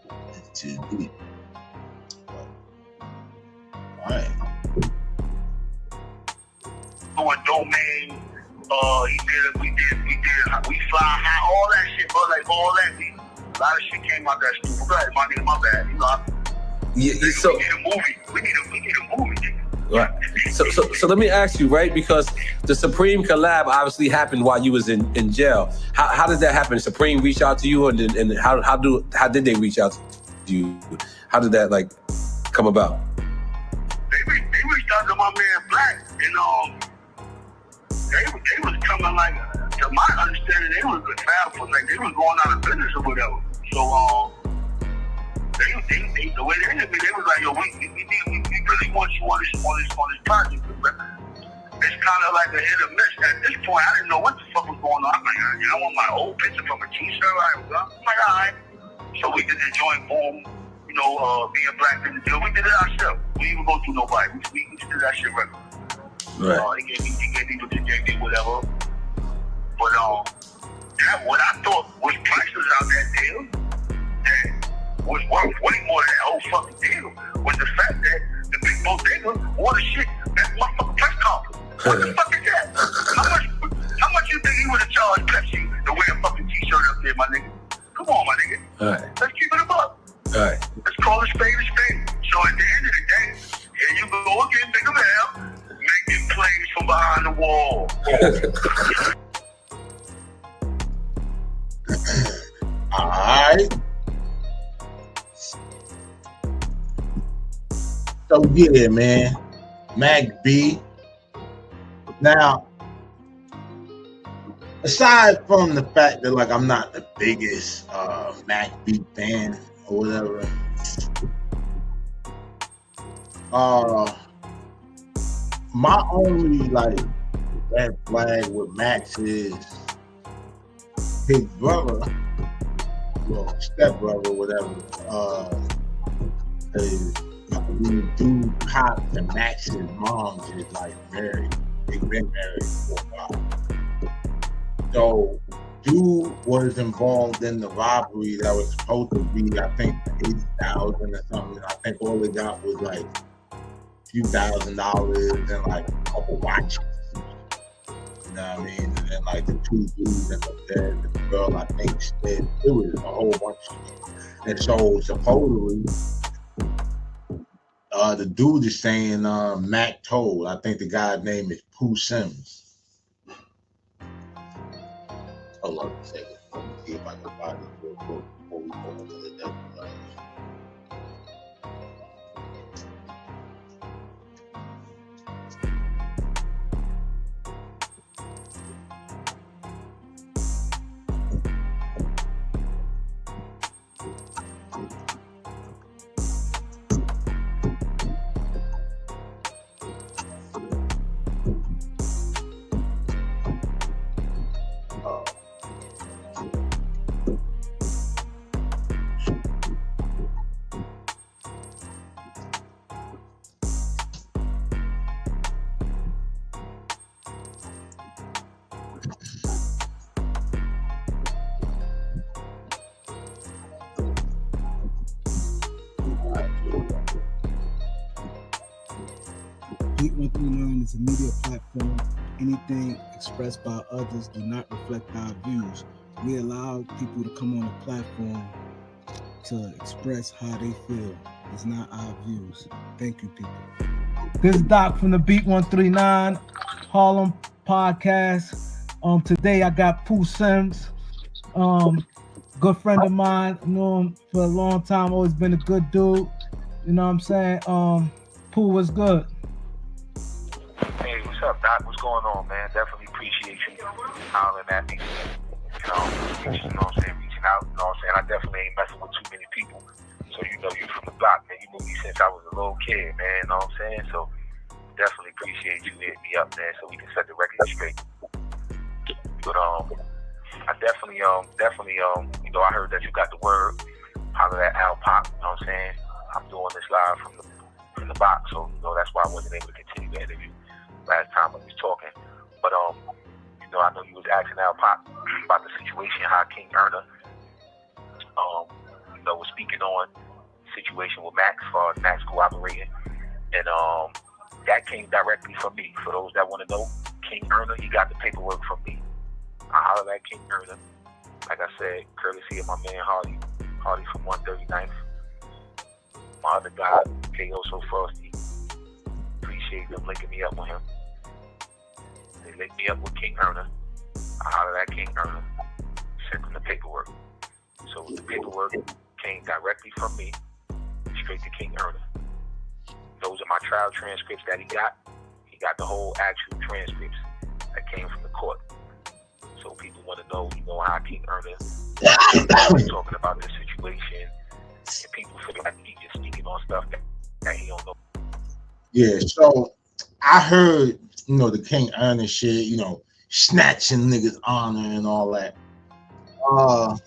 That's too deep. All right. Doing Domain. We fly high, all that shit, bro. Like all that, a lot of shit came out that stupid. Go ahead, my nigga, my bad. You know, So we need a movie. We need a movie, nigga. Right. So let me ask you, right? Because the Supreme collab obviously happened while you was in jail. How did that happen? Supreme reach out to you, and how did they reach out to you? How did that like come about? They reached out to my man Black, and they was coming like, to my understanding, they was good fab, like they was going out of business or whatever. So they the way they hit me, they was like, yo, we really want you on this project. It's kind of like a hit or miss. At this point, I didn't know what the fuck was going on. I'm like, I want my old picture from a t-shirt. I'm like, all right. So we did the joint, boom. You know, being Black in the deal. We did it ourselves. We didn't even go through nobody. We just did that shit right. Right. He gave me what they did, whatever. But that what I thought was priceless out that deal, that was worth way more than that whole fucking deal, was the fact that the big bodega wore the shit at the motherfucking press conference. What the fuck is that? How much you think he would have charged Pepsi to wear a fucking t-shirt up there, my nigga? Come on, my nigga. All right. Let's keep it above. All right. Let's call a spade a spade. So at the end of the day, here you go again, big of hell, making plays from behind the wall. All right. So yeah, man, Mac B. Now, aside from the fact that like I'm not the biggest Mac B fan or whatever, my only like red flag with Max is his brother, well, stepbrother, whatever, when dude Pop and Max's mom is like married. They've been married for a while. So dude was involved in the robbery that was supposed to be, I think, 80,000 or something. I think all they got was like a few $1,000s and like a couple watches. You know what I mean? And then like the 2 dudes that were dead, the girl I think slid. It was a whole bunch of shit. And so supposedly, the dude is saying Mac told. I think the guy's name is Pooh Sims. Hold on a second. Let me see if I can find this real quick before we go into the next one. Beat 139 is a media platform. Anything expressed by others do not reflect our views. We allow people to come on a platform to express how they feel. It's not our views. Thank you, people. This is Doc from the Beat 139 Harlem podcast. Today I got Pooh Sims, good friend of mine. Know him for a long time. Always been a good dude. You know what I'm saying? Pooh, what's good? Hey, what's up, Doc? What's going on, man? Definitely appreciate you hollering at me. You know what I'm saying? Reaching out. You know what I'm saying? I definitely ain't messing with too many people. So you know you from the block, man. You knew me since I was a little kid, man. You know what I'm saying? So definitely appreciate you hitting me up, man, so we can set the record straight. But I definitely, you know, I heard that you got the word. Holler at Al Pop, you know what I'm saying? I'm doing this live from the box, so you know that's why I wasn't able to continue the interview last time we was talking. But you know, I know you was asking Al Pop about the situation, how King Erna, you know, was speaking on the situation with Max, as far as Max cooperating, and that came directly from me. For those that want to know, King Erna, he got the paperwork from me. I hollered at King Erna, like I said, courtesy of my man Hardy from 139th. My other guy, K.O. So Frosty, appreciate them linking me up with him. They linked me up with King Erna. I hollered at King Erna, sent him the paperwork. So the paperwork came directly from me, straight to King Erna. Those are my trial transcripts that he got. He got the whole actual transcripts that came from the court. So people want to know, you know, how King Erna is talking about this situation, and people feel like he just speaking on stuff that he don't know. Yeah, so I heard, you know, the King Erna shit, you know, snatching niggas' honor and all that. Hold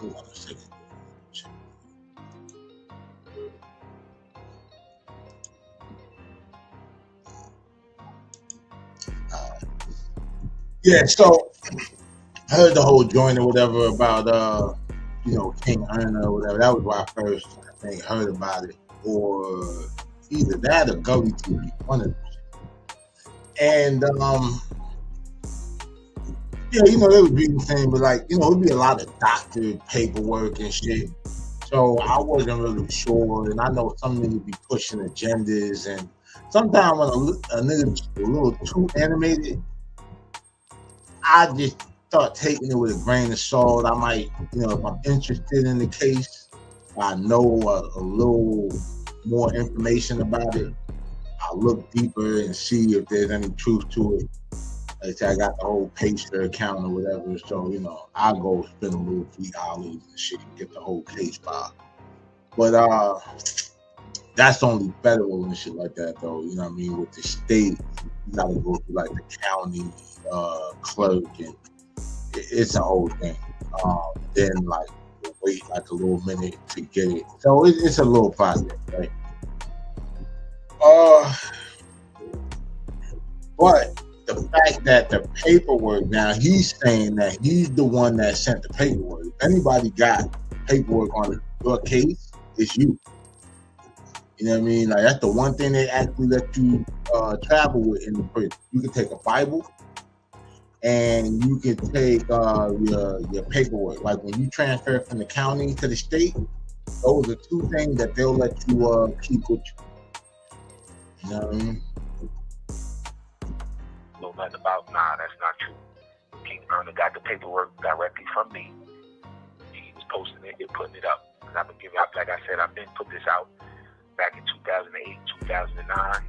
on a second. Yeah, so I heard the whole joint or whatever about you know, King Erna or whatever. That was why I first, I think, heard about it, or either that or Gully TV, one of them. And yeah, you know, they would be the same, but like, you know, it'd be a lot of doctored paperwork and shit. So I wasn't really sure, and I know some niggas be pushing agendas, and sometimes when a nigga's a little too animated, I just start taking it with a grain of salt. I might, you know, if I'm interested in the case, I know a little more information about it, I'll look deeper and see if there's any truth to it. Like I say, I got the whole Pacer account or whatever, so, you know, I'll go spend a little $3 and shit and get the whole case filed. But that's only federal and shit like that, though. You know what I mean? With the state, you gotta go through like the county clerk, and it's a whole thing. Then like wait like a little minute to get it. So it's a little process, right? But the fact that the paperwork, now he's saying that he's the one that sent the paperwork. If anybody got paperwork on your case, it's you. You know what I mean? Like, that's the one thing they actually let you travel with in the prison. You can take a Bible, and you can take your paperwork. Like when you transfer from the county to the state, those are two things that they'll let you keep with you. You know what I mean? Know nothing about, nah, that's not true. King Erna got the paperwork directly from me. He was posting it and putting it up. And I've been giving out, like I said, I've been put this out back in 2008, 2009. I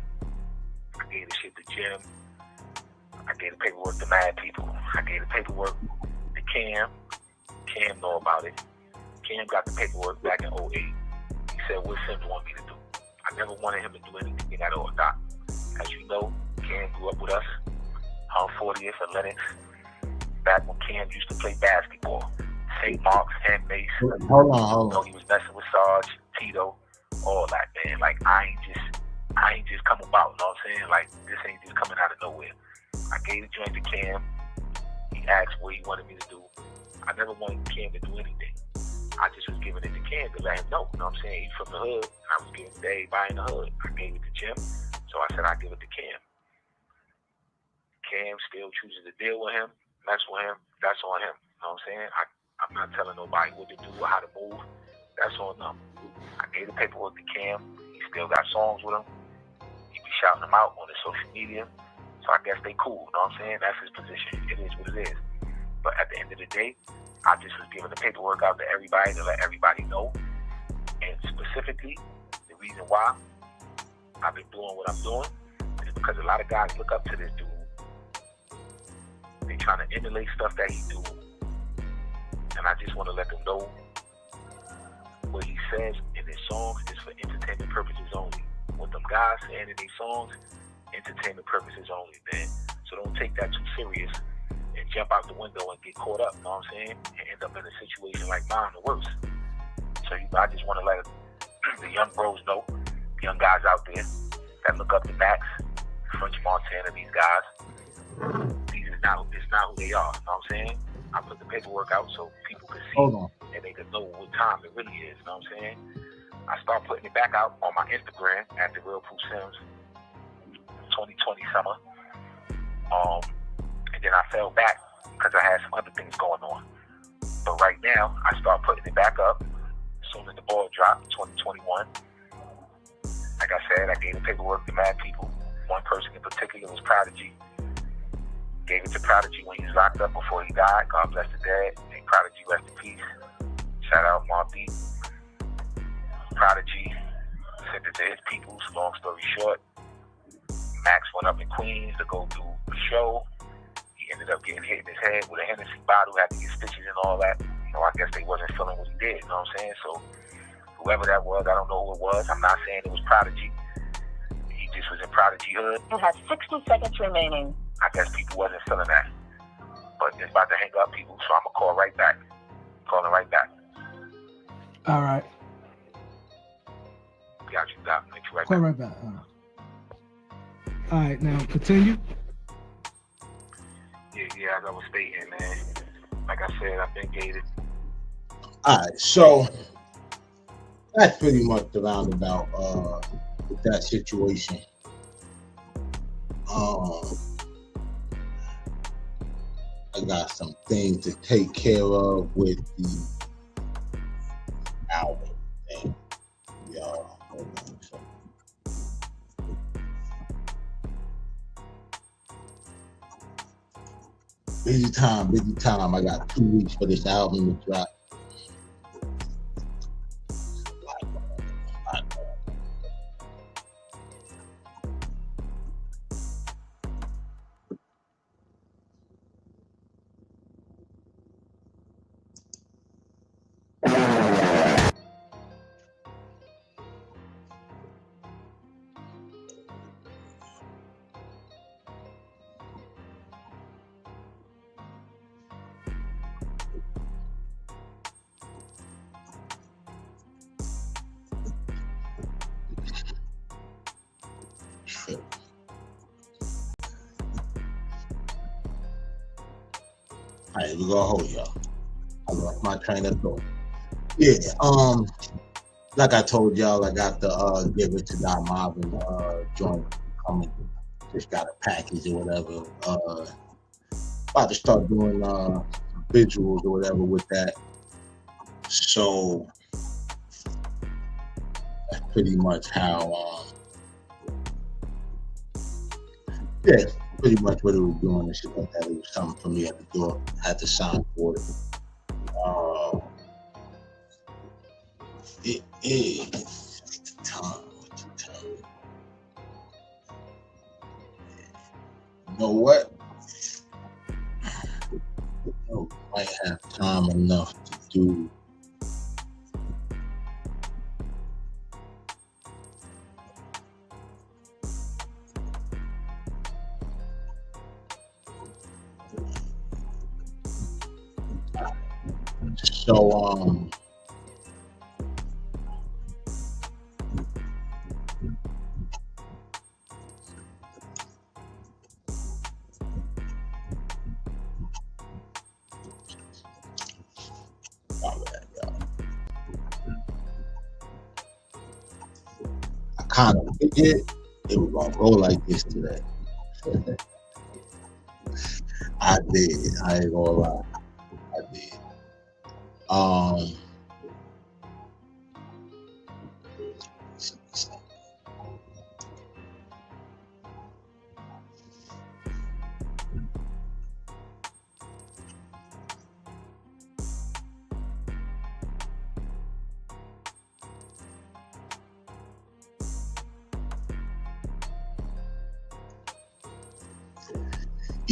gave the shit to Jim. I gave the paperwork to mad people. I gave the paperwork to Cam. Cam know about it. Cam got the paperwork back in 08. He said, what Sims want me to do? I never wanted him to do anything at all, Doc. As you know, Cam grew up with us on 40th and Lennox. Back when Cam used to play basketball. St. Mark's, Hand Mace. Hold on. You know, he was messing with Sarge, Tito, all that, man. Like, I ain't just come about, you know what I'm saying? Like, this ain't just coming out of nowhere. I gave the joint to Cam. He asked what he wanted me to do. I never wanted Cam to do anything. I just was giving it to Cam to let him know, you know what I'm saying? He's from the hood, and I was giving it to everybody in the hood. I gave it to Jim, so I said I'd give it to Cam. Cam still chooses to deal with him, mess with him, that's on him, you know what I'm saying? I'm not telling nobody what to do or how to move. That's on them. I gave the paperwork to Cam. He still got songs with him. He be shouting them out on his social media. So I guess they cool, you know what I'm saying? That's his position. It is what it is. But at the end of the day, I just was giving the paperwork out to everybody to let everybody know. And specifically, the reason why I've been doing what I'm doing is because a lot of guys look up to this dude. They trying to emulate stuff that he do. And I just want to let them know what he says in his songs is for entertainment purposes only. What them guys saying in these songs, entertainment purposes only, man. So don't take that too serious and jump out the window and get caught up, you know what I'm saying? And end up in a situation like mine or worse. So I just want to let the young bros know, young guys out there that look up to Max, French Montana, these guys, it's not who they are, you know what I'm saying? I put the paperwork out so people could see and they could know what time it really is, you know what I'm saying? I start putting it back out on my Instagram at The Real Proof Sims 2020 summer. And then I fell back because I had some other things going on. But right now, I start putting it back up as soon as the ball dropped, 2021. Like I said, I gave the paperwork to mad people. One person in particular was Prodigy. Gave it to Prodigy when he was locked up before he died. God bless the dead. May Prodigy rest in peace. Shout out Mobb Deep. Prodigy sent it to his peoples. Long story short, Max went up in Queens to go do a show. He ended up getting hit in his head with a Hennessy bottle, had to get stitches and all that. You know, I guess they wasn't feeling what he did, you know what I'm saying? So whoever that was, I don't know who it was. I'm not saying it was Prodigy. He just was in Prodigy hood. You have 60 seconds remaining. I guess people wasn't feeling that. But it's about to hang up people, so I'm going to call right back. Calling right back. All right. Got you, Doc. Make you right Call back. right back. All right, now continue. Yeah, as I was stating, man. Like I said, I've been gated. All right, so that's pretty much the roundabout with that situation. I got some things to take care of with the album thing. Y'all, hold on a second. Busy time. I got 2 weeks for this album to drop. All right, we gonna hold y'all. I lost my train of thought. Yeah, like I told y'all, I got the Give It to Don Marvin joint coming. Just got a package or whatever. about to start doing visuals or whatever with that. So that's pretty much how yeah, pretty much what it was doing and shit like that. It was coming for me at the door. I had to sign for it. It is time. You know what? I might have time enough to do so I kind of figured it was gonna go like this today. I did. I ain't gonna lie. I did.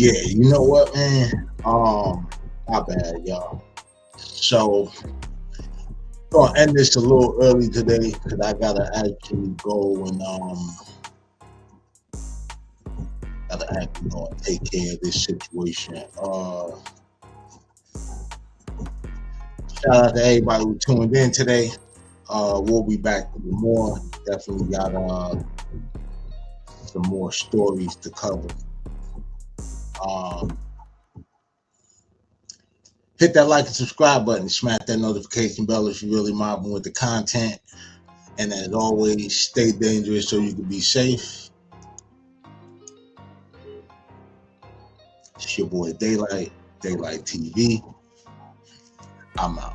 Yeah, you know what, man? My bad, y'all. So gonna end this a little early today because I gotta actually go and gotta actually go and take care of this situation. Shout out to everybody who tuned in today. We'll be back with more. Definitely got some more stories to cover. Hit that like and subscribe button. Smash that notification bell if you're really mobbing with the content. And as always, stay dangerous so you can be safe. It's your boy Daylight TV. I'm out.